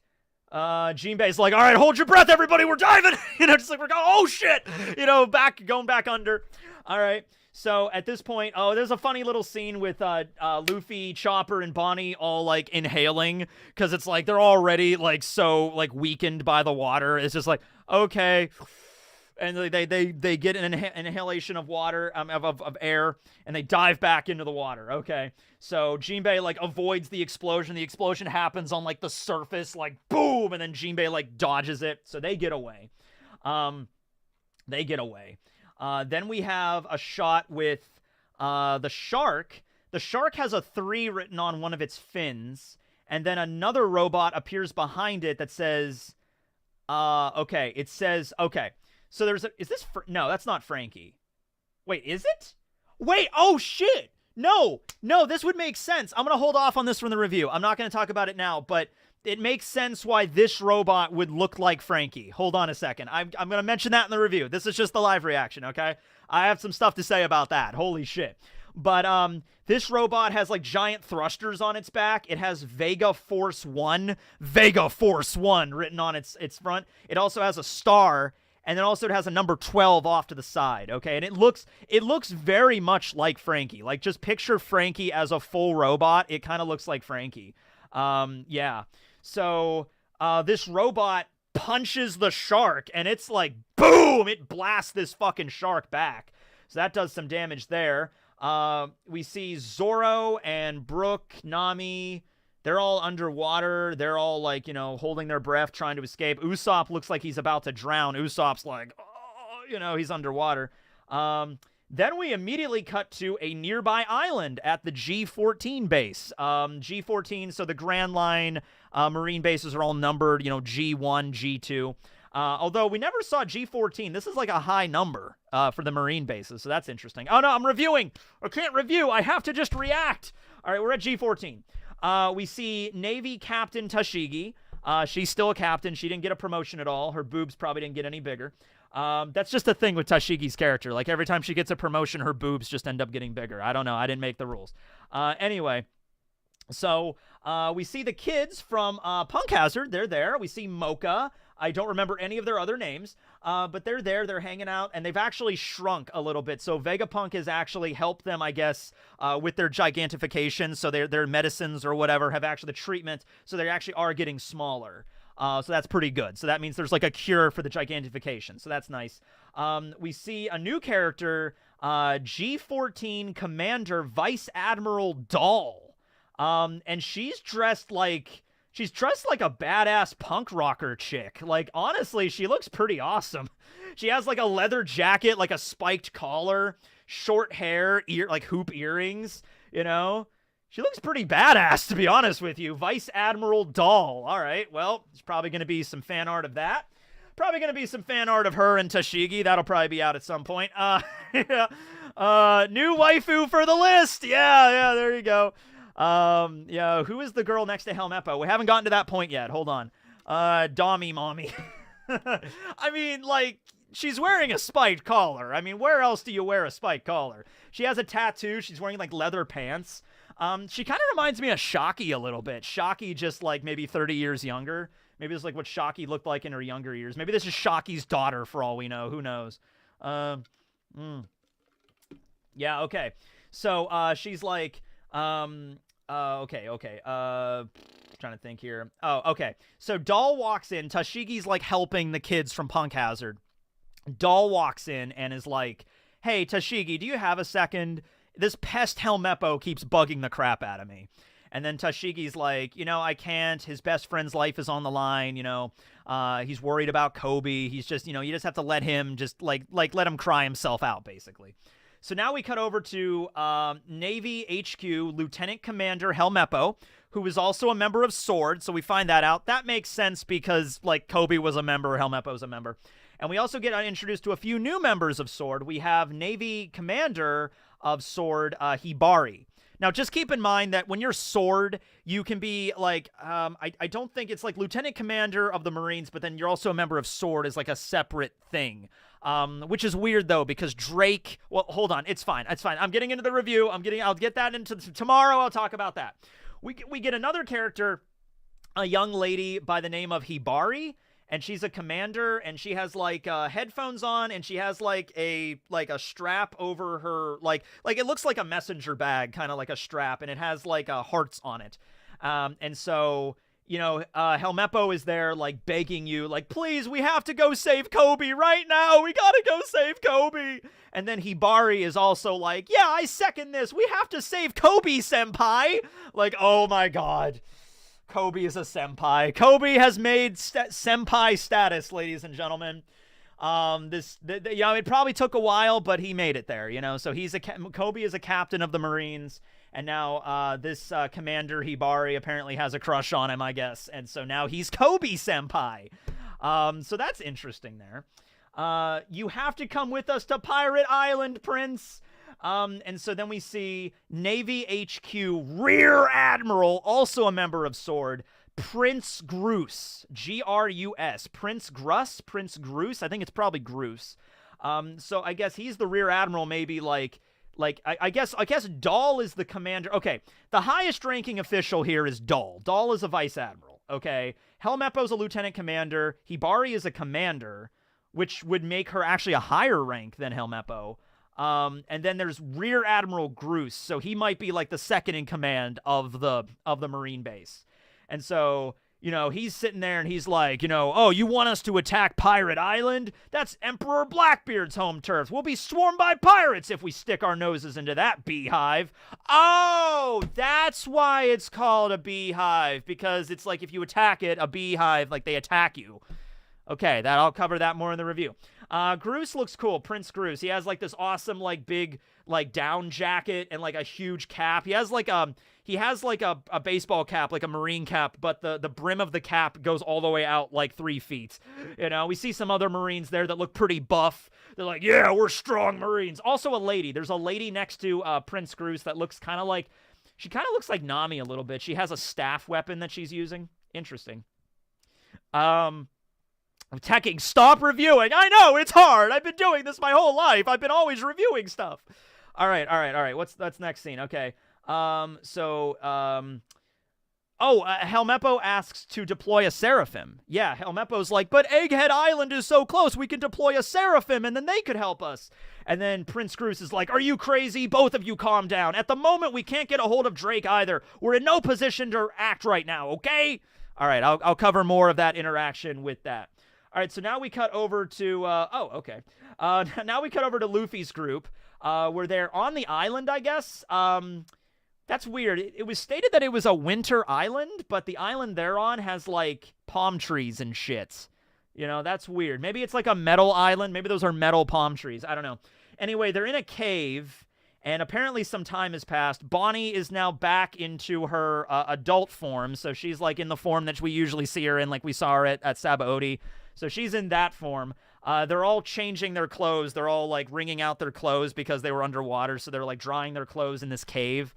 Jinbei's like, all right, hold your breath, everybody, we're diving. You know, just like we're going, oh shit, you know, going back under. All right. So at this point, oh, there's a funny little scene with Luffy, Chopper, and Bonnie all like inhaling because it's like they're already like so like weakened by the water. It's just like, okay, and they get an inhalation of water, of air, and they dive back into the water. Okay, so Jinbei like avoids the explosion. The explosion happens on like the surface, like boom, and then Jinbei like dodges it, so they get away. Then we have a shot with the shark. The shark has a 3 written on one of its fins, and then another robot appears behind it that says, okay, it says, okay, so there's a, no, that's not Frankie. Wait, is it? Wait, oh shit! No, this would make sense. I'm gonna hold off on this from the review. I'm not gonna talk about it now, but it makes sense why this robot would look like Frankie. Hold on a second. I'm going to mention that in the review. This is just the live reaction, okay? I have some stuff to say about that. Holy shit. But this robot has like giant thrusters on its back. It has Vega Force 1 written on its front. It also has a star, and then also it has a number 12 off to the side, okay? And it looks very much like Frankie. Like just picture Frankie as a full robot. It kind of looks like Frankie. Yeah. So, this robot punches the shark, and it's like, boom! It blasts this fucking shark back. So that does some damage there. We see Zoro and Brooke, Nami, they're all underwater. They're all, like, you know, holding their breath, trying to escape. Usopp looks like he's about to drown. Usopp's like, oh, you know, he's underwater. Then we immediately cut to a nearby island at the G14 base. G14, so the Grand Line marine bases are all numbered, you know, G1, G2. Although we never saw G14. This is like a high number for the marine bases, so that's interesting. Oh, no, I'm reviewing. I can't review. I have to just react. All right, we're at G14. We see Navy Captain Tashigi. She's still a captain. She didn't get a promotion at all. Her boobs probably didn't get any bigger. That's just a thing with Tashigi's character. Like, every time she gets a promotion, her boobs just end up getting bigger. I don't know. I didn't make the rules. Anyway, so we see the kids from Punk Hazard. They're there. We see Mocha. I don't remember any of their other names, but they're there. They're hanging out, and they've actually shrunk a little bit. So Vegapunk has actually helped them, I guess, with their gigantification. So their medicines or whatever have actually the treatment. So they actually are getting smaller. So that's pretty good. So that means there's like a cure for the gigantification. So that's nice. We see a new character, G14 Commander Vice Admiral Doll. And she's dressed like a badass punk rocker chick. Like, honestly, she looks pretty awesome. She has like a leather jacket, like a spiked collar. short hair, like hoop earrings, you know? She looks pretty badass, to be honest with you. Vice Admiral Doll. All right, well, there's probably going to be some fan art of that. Probably going to be some fan art of her and Tashigi. That'll probably be out at some point. Yeah. New waifu for the list. Yeah, there you go. Yeah, who is the girl next to Helmeppo? We haven't gotten to that point yet. Hold on. Dommy Mommy. I mean, like, she's wearing a spiked collar. I mean, where else do you wear a spiked collar? She has a tattoo. She's wearing, like, leather pants. She kind of reminds me of Shocky a little bit. Shocky just, like, maybe 30 years younger. Maybe this is, like, what Shocky looked like in her younger years. Maybe this is Shocky's daughter, for all we know. Who knows? Yeah, okay. So, she's like, okay. Trying to think here. Oh, okay. So, Doll walks in. Tashigi's, like, helping the kids from Punk Hazard. Doll walks in and is like, hey, Tashigi, do you have a second? This pest Helmeppo keeps bugging the crap out of me. And then Tashigi's like, you know, I can't. His best friend's life is on the line, you know. He's worried about Kobe. He's just, you know, you just have to let him just, like let him cry himself out, basically. So now we cut over to Navy HQ Lieutenant Commander Helmeppo, who is also a member of SWORD. So we find that out. That makes sense because, like, Kobe was a member, Helmeppo's a member. And we also get introduced to a few new members of SWORD. We have Navy Commander of SWORD, Hibari. Now, just keep in mind that when you're SWORD, you can be, like, I don't think it's, like, Lieutenant Commander of the Marines, but then you're also a member of SWORD as, like, a separate thing. Which is weird, though, because Drake... Well, hold on. It's fine. I'm getting into the review. I'll get that into... Tomorrow, I'll talk about that. We get another character, a young lady by the name of Hibari, and she's a commander, and she has, like, headphones on, and she has, like a strap over her, like it looks like a messenger bag, kind of like a strap, and it has, like, hearts on it. And so, you know, Helmeppo is there, like, begging you, like, please, we have to go save Kobe right now. We gotta go save Kobe. And then Hibari is also like, yeah, I second this. We have to save Kobe, senpai. Like, oh my God. Kobe is a senpai. Kobe has made senpai status, ladies and gentlemen. You know, it probably took a while, but he made it there, you know. So Kobe is a captain of the Marines, and now this Commander Hibari apparently has a crush on him, I guess. And so now he's Kobe senpai. So that's interesting there. You have to come with us to Pirate Island, Prince. And so then we see Navy HQ Rear Admiral, also a member of SWORD, Prince Groose, G-R-U-S, Prince Groose, I think it's probably Groose. So I guess he's the Rear Admiral, maybe I guess Doll is the commander. Okay, the highest ranking official here is Doll. Doll is a Vice Admiral, okay? Helmeppo's a Lieutenant Commander. Hibari is a Commander, which would make her actually a higher rank than Helmeppo. And then there's Rear Admiral Groose, so he might be like the second in command of the Marine base. And so, you know, he's sitting there and he's like, you know, oh, you want us to attack Pirate Island? That's Emperor Blackbeard's home turf. We'll be swarmed by pirates if we stick our noses into that beehive. Oh, that's why it's called a beehive, because it's like if you attack it, a beehive, like they attack you. Okay, I'll cover that more in the review. Groose looks cool, Prince Groose. He has like this awesome, like big, like down jacket and like a huge cap. He has like a baseball cap, like a Marine cap, but the brim of the cap goes all the way out like 3 feet. You know, we see some other Marines there that look pretty buff. They're like, yeah, we're strong Marines. Also a lady. There's a lady next to Prince Groose that looks kind of like, she kind of looks like Nami a little bit. She has a staff weapon that she's using. Interesting. Tekking, stop reviewing. I know, it's hard. I've been doing this my whole life. I've been always reviewing stuff. All right. That's next scene? Okay. Helmeppo asks to deploy a Seraphim. Yeah, Helmeppo's like, but Egghead Island is so close, we can deploy a Seraphim, and then they could help us. And then Prince Groose is like, are you crazy? Both of you calm down. At the moment, we can't get a hold of Drake either. We're in no position to act right now, okay? All right, I'll cover more of that interaction with that. All right, so now we cut over to, now we cut over to Luffy's group, where they're on the island, I guess. That's weird. It was stated that it was a winter island, but the island they're on has, like, palm trees and shit. You know, that's weird. Maybe it's like a metal island. Maybe those are metal palm trees. I don't know. Anyway, they're in a cave, and apparently some time has passed. Bonnie is now back into her adult form, so she's like in the form that we usually see her in, like we saw her at Sabaody. So she's in that form. They're all changing their clothes. They're all like wringing out their clothes because they were underwater, so they're like drying their clothes in this cave.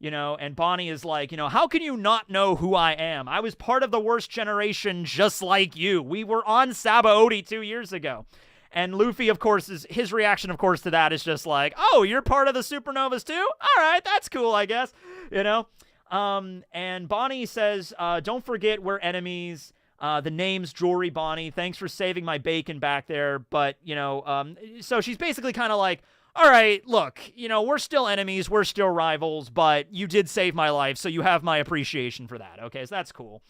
You know, and Bonnie is like, you know, how can you not know who I am? I was part of the worst generation just like you. We were on Sabaody 2 years ago. And Luffy, of course, his reaction, of course, to that is just like, oh, you're part of the supernovas too? All right, that's cool, I guess, you know? And Bonnie says, don't forget we're enemies. The name's Jory Bonnie. Thanks for saving my bacon back there. But, you know, so she's basically kind of like, all right, look, you know, we're still enemies, we're still rivals, but you did save my life, so you have my appreciation for that, okay? So that's cool.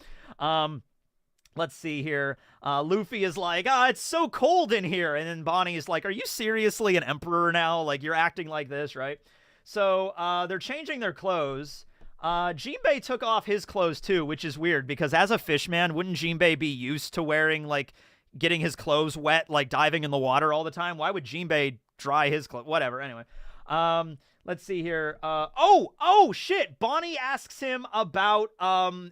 Let's see here. Luffy is like, it's so cold in here, and then Bonnie is like, are you seriously an emperor now? Like, you're acting like this, right? So, they're changing their clothes. Jinbei took off his clothes, too, which is weird, because as a fishman, wouldn't Jinbei be used to wearing, like, getting his clothes wet, like diving in the water all the time? Why would Jinbei dry his clothes? Whatever. Anyway, let's see here. Oh shit. Bonnie asks him about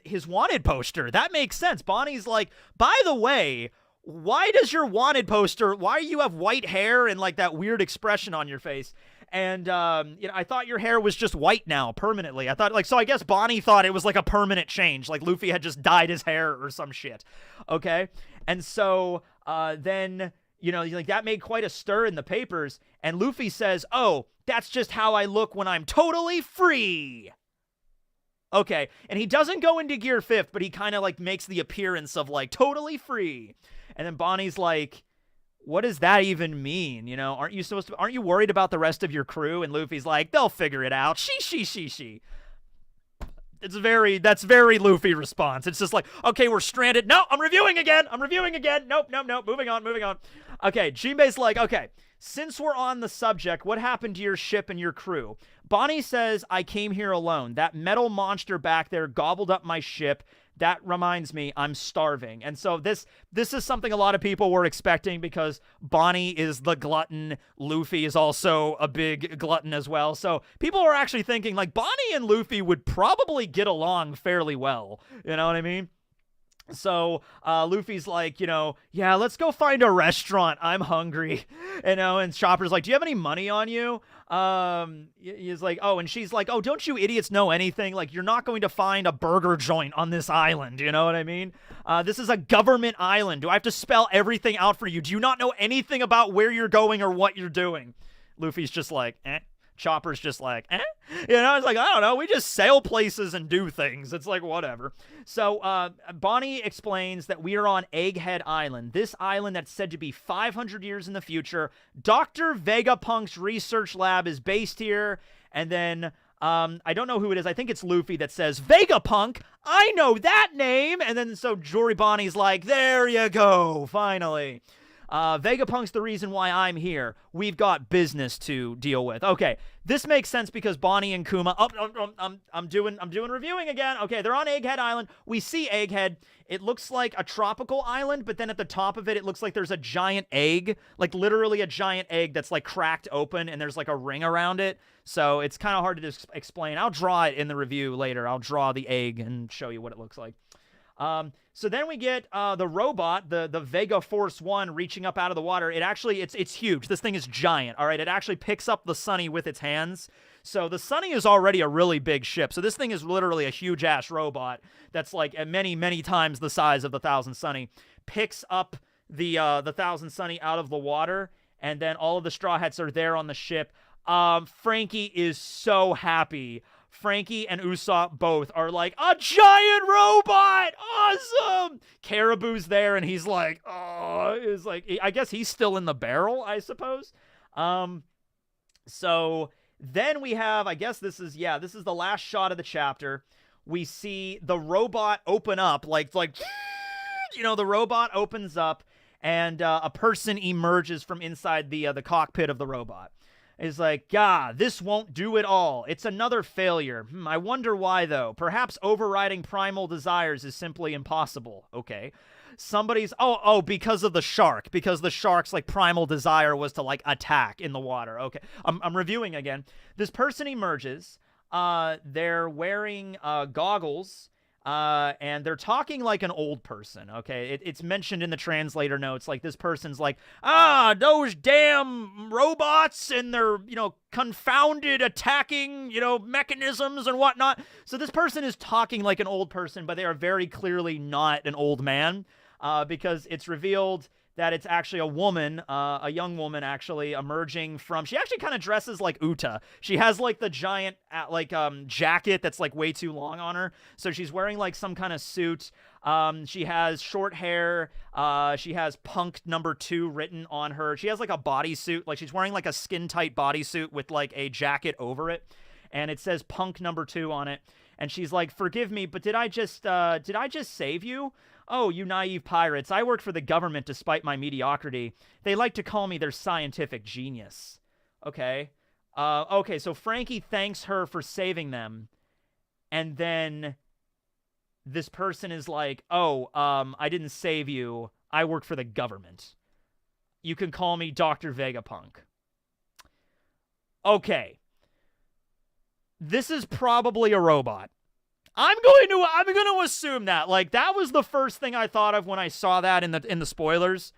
his wanted poster. That makes sense. Bonnie's like, by the way, why does your wanted poster? Why do you have white hair and like that weird expression on your face? And you know, I thought your hair was just white now permanently. I thought like, so I guess Bonnie thought it was like a permanent change, like Luffy had just dyed his hair or some shit. Okay. And so then, you know, like that made quite a stir in the papers. And Luffy says, oh, that's just how I look when I'm totally free. Okay. And he doesn't go into Gear 5th, but he kind of like makes the appearance of like totally free. And then Bonnie's like, what does that even mean? You know, aren't you worried about the rest of your crew? And Luffy's like, they'll figure it out. She. That's very Luffy response. It's just like, okay, we're stranded. No, I'm reviewing again. Nope. Moving on. Okay, Jinbei's like, okay, since we're on the subject, what happened to your ship and your crew? Bonnie says, I came here alone. That metal monster back there gobbled up my ship. That reminds me, I'm starving. And so this is something a lot of people were expecting because Bonnie is the glutton. Luffy is also a big glutton as well. So people were actually thinking like Bonnie and Luffy would probably get along fairly well. You know what I mean? So Luffy's like, you know, yeah, let's go find a restaurant. I'm hungry. You know, and Chopper's like, do you have any money on you? He's like, oh, and she's like, oh, don't you idiots know anything? Like, you're not going to find a burger joint on this island. You know what I mean? This is a government island. Do I have to spell everything out for you? Do you not know anything about where you're going or what you're doing? Luffy's just like, eh. Chopper's just like, eh? You know, it's like, I don't know, we just sail places and do things. It's like, whatever. So, Bonnie explains that we are on Egghead Island. This island that's said to be 500 years in the future. Dr. Vegapunk's research lab is based here. And then, I don't know who it is. I think it's Luffy that says, Vegapunk, I know that name. And then, so Jory Bonnie's like, there you go, finally. Vegapunk's the reason why I'm here. We've got business to deal with. Okay, this makes sense because Bonnie and Kuma. I'm doing reviewing again. Okay, they're on Egghead Island. We see Egghead. It looks like a tropical island, but then at the top of it, it looks like there's a giant egg, like literally a giant egg that's like cracked open, and there's like a ring around it. So it's kind of hard to just explain. I'll draw it in the review later. I'll draw the egg and show you what it looks like. So then we get the robot, the Vega Force 1 reaching up out of the water. It's huge. This thing is giant, all right? It actually picks up the Sunny with its hands. So the Sunny is already a really big ship. So this thing is literally a huge-ass robot that's like many, many times the size of the Thousand Sunny. Picks up the Thousand Sunny out of the water, and then all of the Straw Hats are there on the ship. Frankie is so happy. Frankie and Usopp both are like, a giant robot! Awesome! Caribou's there, and he's like, oh, is like, I guess he's still in the barrel, I suppose. So then we have, I guess this is the last shot of the chapter. We see the robot open up, like, you know, the robot opens up, and a person emerges from inside the cockpit of the robot. Is like, this won't do it all. It's another failure. I wonder why, though. Perhaps overriding primal desires is simply impossible. Okay. somebody's because of the shark, because the shark's like primal desire was to like attack in the water. Okay, I'm reviewing again. This person emerges. They're wearing goggles. And they're talking like an old person, okay? It's mentioned in the translator notes, like this person's like, those damn robots and their, confounded attacking, mechanisms and whatnot. So this person is talking like an old person, but they are very clearly not an old man, because it's revealed that it's actually a woman, a young woman actually emerging from, she actually kind of dresses like Uta. She has like the giant jacket that's like way too long on her. So she's wearing like some kind of suit. She has short hair. She has Punk #2 written on her. She has like a bodysuit, like she's wearing like a skin tight bodysuit with like a jacket over it. And it says Punk #2 on it. And she's like, forgive me, but did I just save you? Oh, you naive pirates. I work for the government despite my mediocrity. They like to call me their scientific genius. Okay. Okay, so Frankie thanks her for saving them. And then this person is like, I didn't save you. I work for the government. You can call me Dr. Vegapunk. Okay. This is probably a robot. I'm going to assume that. Like, that was the first thing I thought of when I saw that in the spoilers.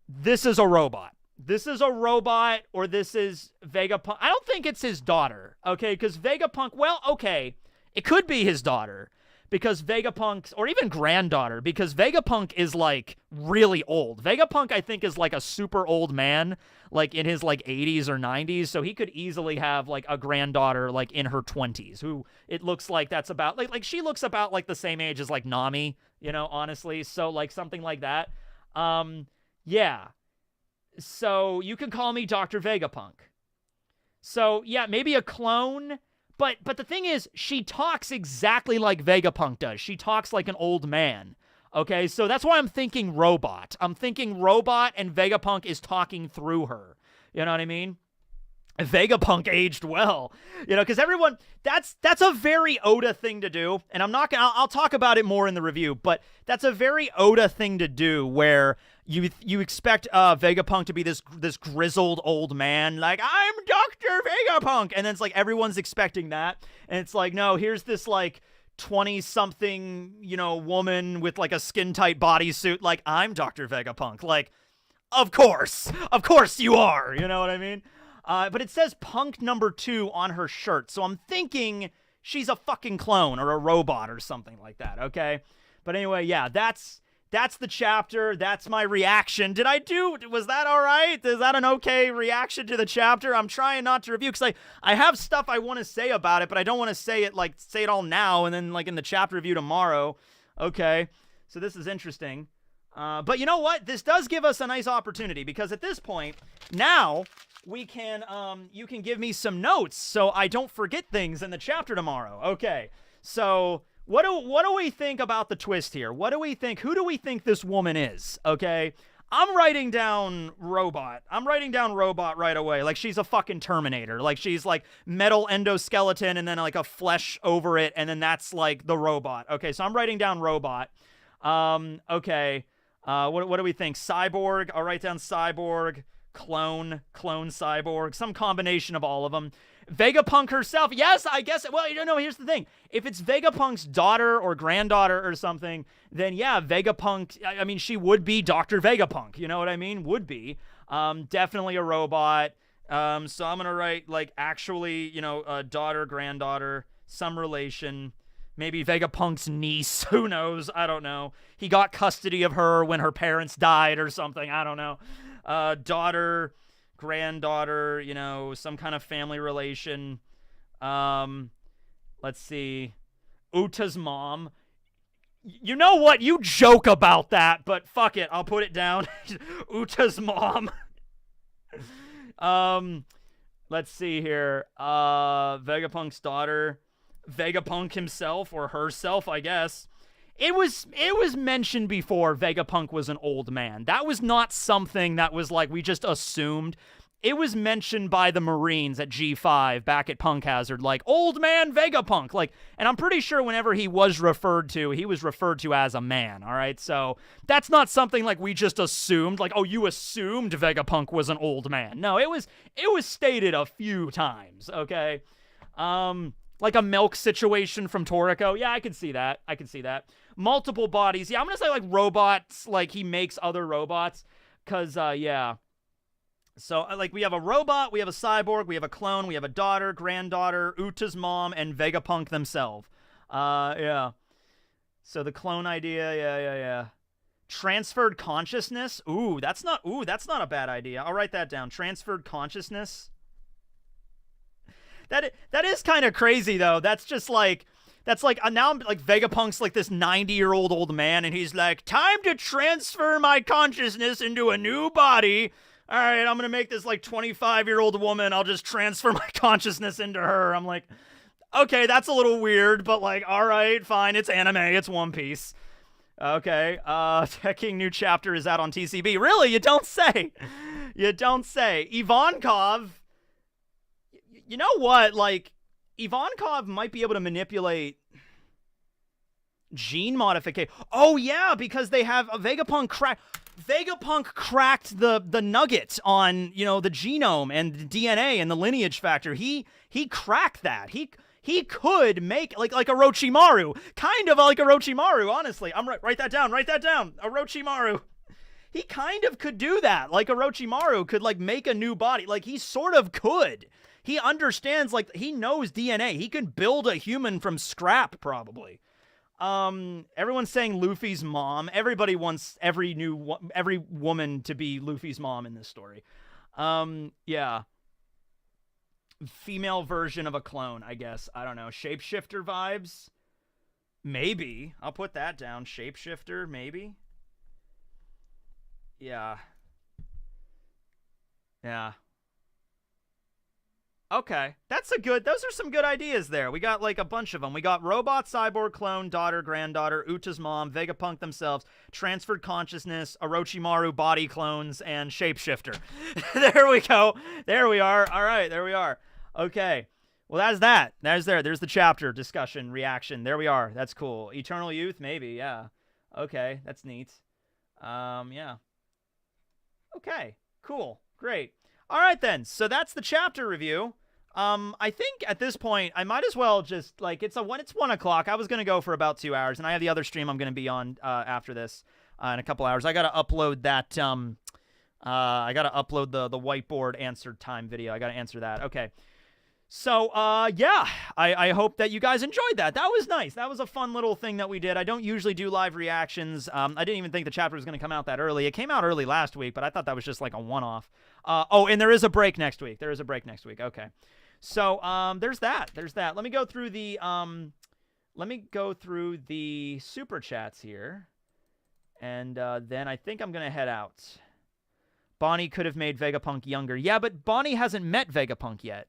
This is a robot. This is a robot, or this is Vegapunk. I don't think it's his daughter, okay? Because Vegapunk, well, okay, it could be his daughter. Because Vegapunk, or even granddaughter, because Vegapunk is, like, really old. Vegapunk, I think, is, like, a super old man, like, in his, like, 80s or 90s, so he could easily have, like, a granddaughter, like, in her 20s, who it looks like that's about, like she looks about, like, the same age as, like, Nami, honestly, so, like, something like that. Yeah. So, you can call me Dr. Vegapunk. So, yeah, maybe a clone. But the thing is, she talks exactly like Vegapunk does. She talks like an old man. Okay, so that's why I'm thinking robot. I'm thinking robot, and Vegapunk is talking through her. You know what I mean? Vegapunk aged well, because everyone, that's a very Oda thing to do, and I'll talk about it more in the review, but that's a very Oda thing to do, where you expect Vegapunk to be this grizzled old man, like, I'm Dr. Vegapunk, and then it's like everyone's expecting that, and it's like, no, here's this like 20-something, woman with like a skin-tight bodysuit, like, I'm Dr. Vegapunk, like, of course you are, you know what I mean? But it says Punk #2 on her shirt, so I'm thinking she's a fucking clone or a robot or something like that, okay? But anyway, yeah, that's the chapter. That's my reaction. Was that all right? Is that an okay reaction to the chapter? I'm trying not to review, because I have stuff I want to say about it, but I don't want to say it all now and then, like, in the chapter review tomorrow. Okay, so this is interesting. But you know what? This does give us a nice opportunity, because at this point, now we can, you can give me some notes so I don't forget things in the chapter tomorrow. Okay, so what do we think about the twist here? What do we think? Who do we think this woman is? Okay, I'm writing down robot. I'm writing down robot right away. Like, she's a fucking Terminator. Like, she's like metal endoskeleton and then like a flesh over it, and then that's like the robot. Okay, so I'm writing down robot. Okay. What do we think? Cyborg. I'll write down cyborg, clone cyborg, some combination of all of them. Vegapunk herself. Yes, I guess. Well, here's the thing. If it's Vegapunk's daughter or granddaughter or something, then yeah, Vegapunk, I mean, she would be Dr. Vegapunk. You know what I mean? Would be. Definitely a robot. So I'm going to write, like, actually, daughter, granddaughter, some relation. Maybe Vegapunk's niece. Who knows? I don't know. He got custody of her when her parents died or something. I don't know. Daughter, granddaughter, some kind of family relation. Let's see. Uta's mom. You know what? You joke about that, but fuck it. I'll put it down. Uta's mom. Let's see here. Vegapunk's daughter. Vegapunk himself, or herself, I guess. It was mentioned before Vegapunk was an old man. That was not something that was like we just assumed. it was mentioned by the Marines at G5 back at Punk Hazard, like, old man Vegapunk. Like, and I'm pretty sure whenever he was referred to as a man, all right? So that's not something like we just assumed, like, oh, you assumed Vegapunk was an old man. No, it was stated a few times, okay? Like a milk situation from Toriko. Yeah, I can see that. Multiple bodies. Yeah, I'm going to say, like, robots, like he makes other robots, because, yeah. So, like, we have a robot, we have a cyborg, we have a clone, we have a daughter, granddaughter, Uta's mom, and Vegapunk themselves. Yeah. So the clone idea, yeah. Transferred consciousness? Ooh, that's not a bad idea. I'll write that down. Transferred consciousness. That is kind of crazy, though. That's like, now I'm like, Vegapunk's like this 90-year-old old man, and he's like, time to transfer my consciousness into a new body. All right, I'm going to make this, like, 25-year-old woman. I'll just transfer my consciousness into her. I'm like, okay, that's a little weird, but, like, all right, fine. It's anime. It's One Piece. Okay, Tekking new chapter is out on TCB. Really? You don't say. You don't say. Ivankov, you know what? Like, Ivankov might be able to manipulate gene modification. Oh, yeah, because they have a Vegapunk cracked the nugget on, you know, the genome and the DNA and the lineage factor. He cracked that. He could make like Orochimaru, kind of like Orochimaru, honestly. Write that down. Orochimaru. He kind of could do that. Like Orochimaru could, like, make a new body. Like, he sort of could. He understands, like, he knows DNA. He can build a human from scrap, probably. Everyone's saying Luffy's mom. Everybody wants every woman to be Luffy's mom in this story. Yeah. Female version of a clone, I guess. I don't know. Shapeshifter vibes? Maybe. I'll put that down. Shapeshifter, maybe. Yeah. Yeah. Okay, those are some good ideas there. We got, like, a bunch of them. We got robot, cyborg, clone, daughter, granddaughter, Uta's mom, Vegapunk themselves, transferred consciousness, Orochimaru body clones, and shapeshifter. There we go. There we are. All right, there we are. Okay. Well, that's that. There's the chapter discussion reaction. There we are. That's cool. Eternal Youth, maybe. Yeah. Okay, that's neat. Yeah. Okay. Cool. Great. All right, then. So that's the chapter review. I think at this point, I might as well just, like, it's 1 o'clock. I was going to go for about 2 hours, and I have the other stream I'm going to be on after this in a couple hours. I got to upload that, I got to upload the whiteboard answer time video. I got to answer that. Okay. So, yeah, I hope that you guys enjoyed that. That was nice. That was a fun little thing that we did. I don't usually do live reactions. I didn't even think the chapter was going to come out that early. It came out early last week, but I thought that was just like a one-off. Oh, and there is a break next week. Okay. So, there's that. Let me go through the super chats here. And then I think I'm going to head out. Bonnie could have made Vegapunk younger. Yeah, but Bonnie hasn't met Vegapunk yet.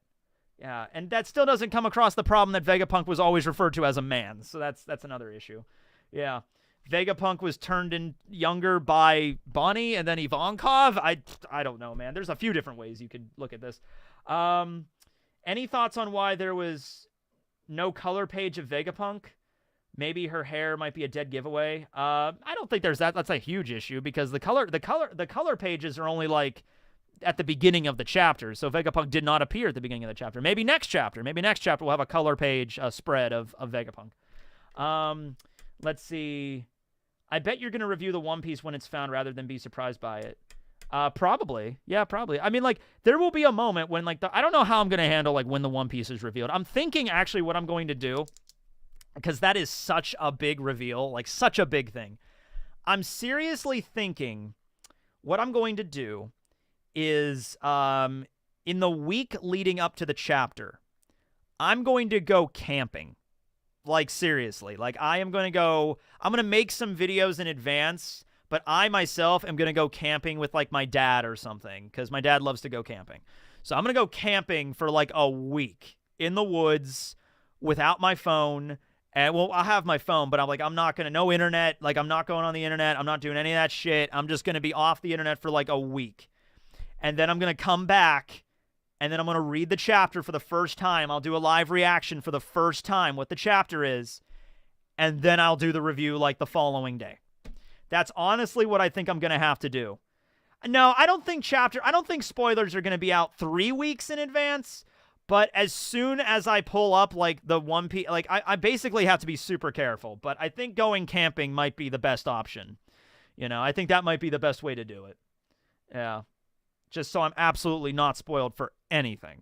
Yeah, and that still doesn't come across the problem that Vegapunk was always referred to as a man. So that's another issue. Yeah. Vegapunk was turned in younger by Bonnie and then Ivankov. I don't know, man. There's a few different ways you could look at this. Any thoughts on why there was no color page of Vegapunk? Maybe her hair might be a dead giveaway. I don't think there's that. That's a huge issue because the color pages are only like at the beginning of the chapter. So Vegapunk did not appear at the beginning of the chapter. Maybe next chapter we'll have a color page spread of Vegapunk. Let's see. I bet you're going to review the One Piece when it's found rather than be surprised by it. Probably. Yeah, probably. I mean, like, there will be a moment when, like, I don't know how I'm going to handle, like, when the One Piece is revealed. I'm thinking, actually, what I'm going to do, because that is such a big reveal, like, such a big thing. I'm seriously thinking what I'm going to do is, in the week leading up to the chapter, I'm going to go camping. Like, seriously. Like, I'm going to make some videos in advance, but I myself am going to go camping with, like, my dad or something, because my dad loves to go camping. So I'm going to go camping for, like, a week in the woods without my phone. And, well, I'll have my phone, but I'm not going to, no internet. Like, I'm not going on the internet. I'm not doing any of that shit. I'm just going to be off the internet for, like, a week. and then I'm going to come back, and then I'm going to read the chapter for the first time. I'll do a live reaction for the first time, what the chapter is, and then I'll do the review like the following day. That's honestly what I think I'm going to have to do. No, I don't think spoilers are going to be out 3 weeks in advance, but as soon as I pull up like the One Piece, like I basically have to be super careful, but I think going camping might be the best option. You know, I think that might be the best way to do it. Yeah. Just so I'm absolutely not spoiled for anything.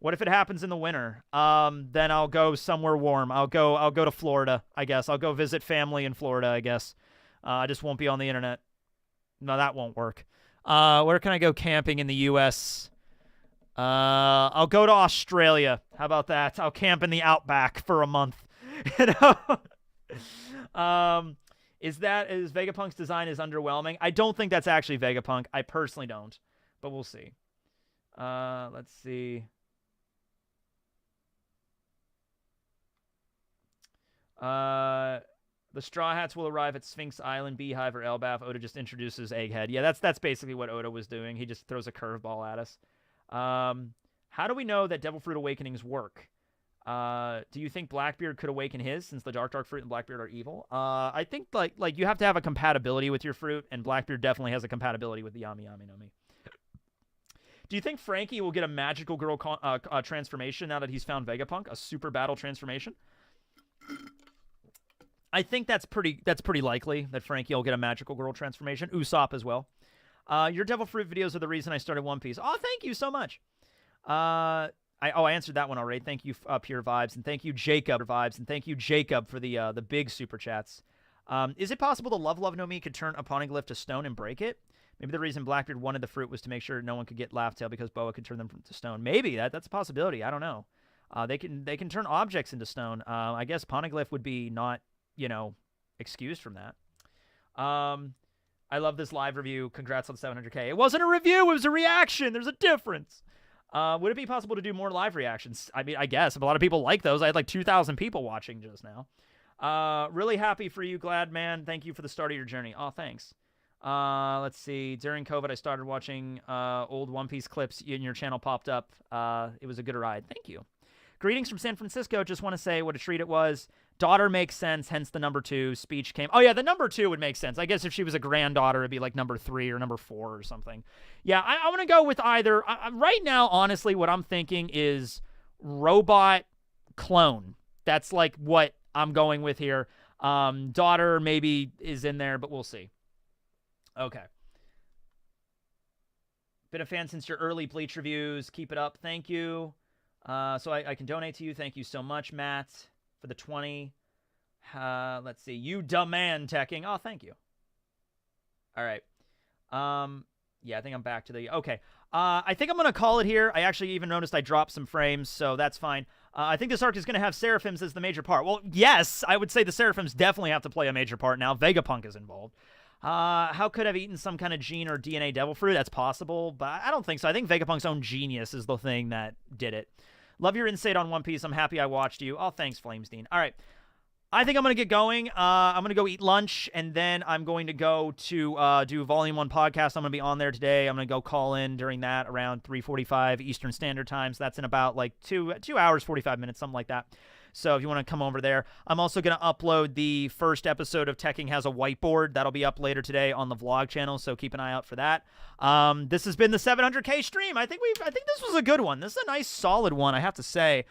What if it happens in the winter? Then I'll go somewhere warm. I'll go to Florida, I guess. I'll go visit family in Florida, I guess. I just won't be on the internet. No, that won't work. Where can I go camping in the U.S.? I'll go to Australia. How about that? I'll camp in the outback for a month. You know? Is Vegapunk's design is underwhelming? I don't think that's actually Vegapunk. I personally don't, but we'll see. Let's see. The Straw Hats will arrive at Sphinx Island, Beehive, or Elbaf. Oda just introduces Egghead. Yeah, that's basically what Oda was doing. He just throws a curveball at us. How do we know that Devil Fruit Awakenings work? Do you think Blackbeard could awaken his, since the Dark Fruit and Blackbeard are evil? I think like you have to have a compatibility with your fruit, and Blackbeard definitely has a compatibility with the Yami Yami no Mi. Do you think Frankie will get a magical girl transformation now that he's found Vegapunk? A super battle transformation? I think that's pretty likely that Frankie will get a magical girl transformation. Usopp as well. Your Devil Fruit videos are the reason I started One Piece. Oh, thank you so much. I answered that one already. Thank you, Pure Vibes, and thank you, Jacob for the big super chats. Is it possible the Love no Mi could turn a Poneglyph to stone and break it? Maybe the reason Blackbeard wanted the fruit was to make sure no one could get Laugh Tale because Boa could turn them to stone. Maybe that's a possibility. I don't know. They can turn objects into stone. I guess Poneglyph would be not, excused from that. I love this live review. Congrats on 700K. It wasn't a review. It was a reaction. There's a difference. Would it be possible to do more live reactions? I mean, I guess. A lot of people like those. I had like 2,000 people watching just now. Really happy for you, Glad Man. Thank you for the start of your journey. Oh, thanks. Let's see. During COVID, I started watching old One Piece clips, and your channel popped up. It was a good ride. Thank you. Greetings from San Francisco. Just want to say what a treat it was. Daughter makes sense, hence the number 2. Speech came. Oh, yeah, the number 2 would make sense. I guess if she was a granddaughter, it'd be like number 3 or number 4 or something. Yeah, I want to go with either. Right now, honestly, what I'm thinking is robot clone. That's like what I'm going with here. Daughter maybe is in there, but we'll see. Okay. Been a fan since your early Bleach reviews. Keep it up. Thank you. So I can donate to you. Thank you so much, Matt, for the 20. Let's see. You dumb man, Tekking. Oh, thank you. All right. Yeah, I think I'm back to the... Okay. I think I'm going to call it here. I actually even noticed I dropped some frames, so that's fine. I think this arc is going to have Seraphims as the major part. Well, yes, I would say the Seraphims definitely have to play a major part now. Vegapunk is involved. How could I have eaten some kind of gene or DNA devil fruit? That's possible, but I don't think so. I think Vegapunk's own genius is the thing that did it. Love your insight on One Piece. I'm happy I watched you. Oh, thanks, Flamesdean. All right. I think I'm going to get going. I'm going to go eat lunch, and then I'm going to go to do Volume 1 podcast. I'm going to be on there today. I'm going to go call in during that around 3:45 Eastern Standard Time. So that's in about like 2 hours, 45 minutes, something like that. So if you want to come over there. I'm also going to upload the first episode of Tekking Has a Whiteboard. That'll be up later today on the vlog channel, so keep an eye out for that. This has been the 700K stream. I think this was a good one. This is a nice, solid one, I have to say.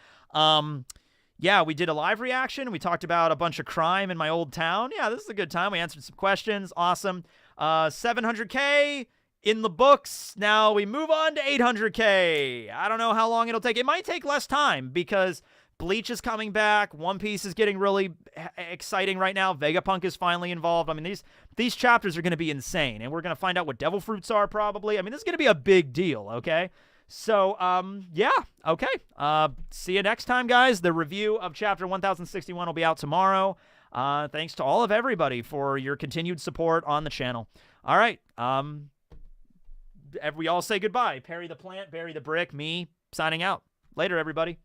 Yeah, we did a live reaction. We talked about a bunch of crime in my old town. Yeah, this is a good time. We answered some questions. Awesome. 700K in the books. Now we move on to 800K. I don't know how long it'll take. It might take less time because Bleach is coming back. One Piece is getting really exciting right now. Vegapunk is finally involved. I mean, these chapters are going to be insane, and we're going to find out what devil fruits are probably. I mean, this is going to be a big deal, okay? So, yeah, okay. See you next time, guys. The review of Chapter 1061 will be out tomorrow. Thanks to all of everybody for your continued support on the channel. All right. We all say goodbye. Perry the Plant, Barry the Brick, me, signing out. Later, everybody.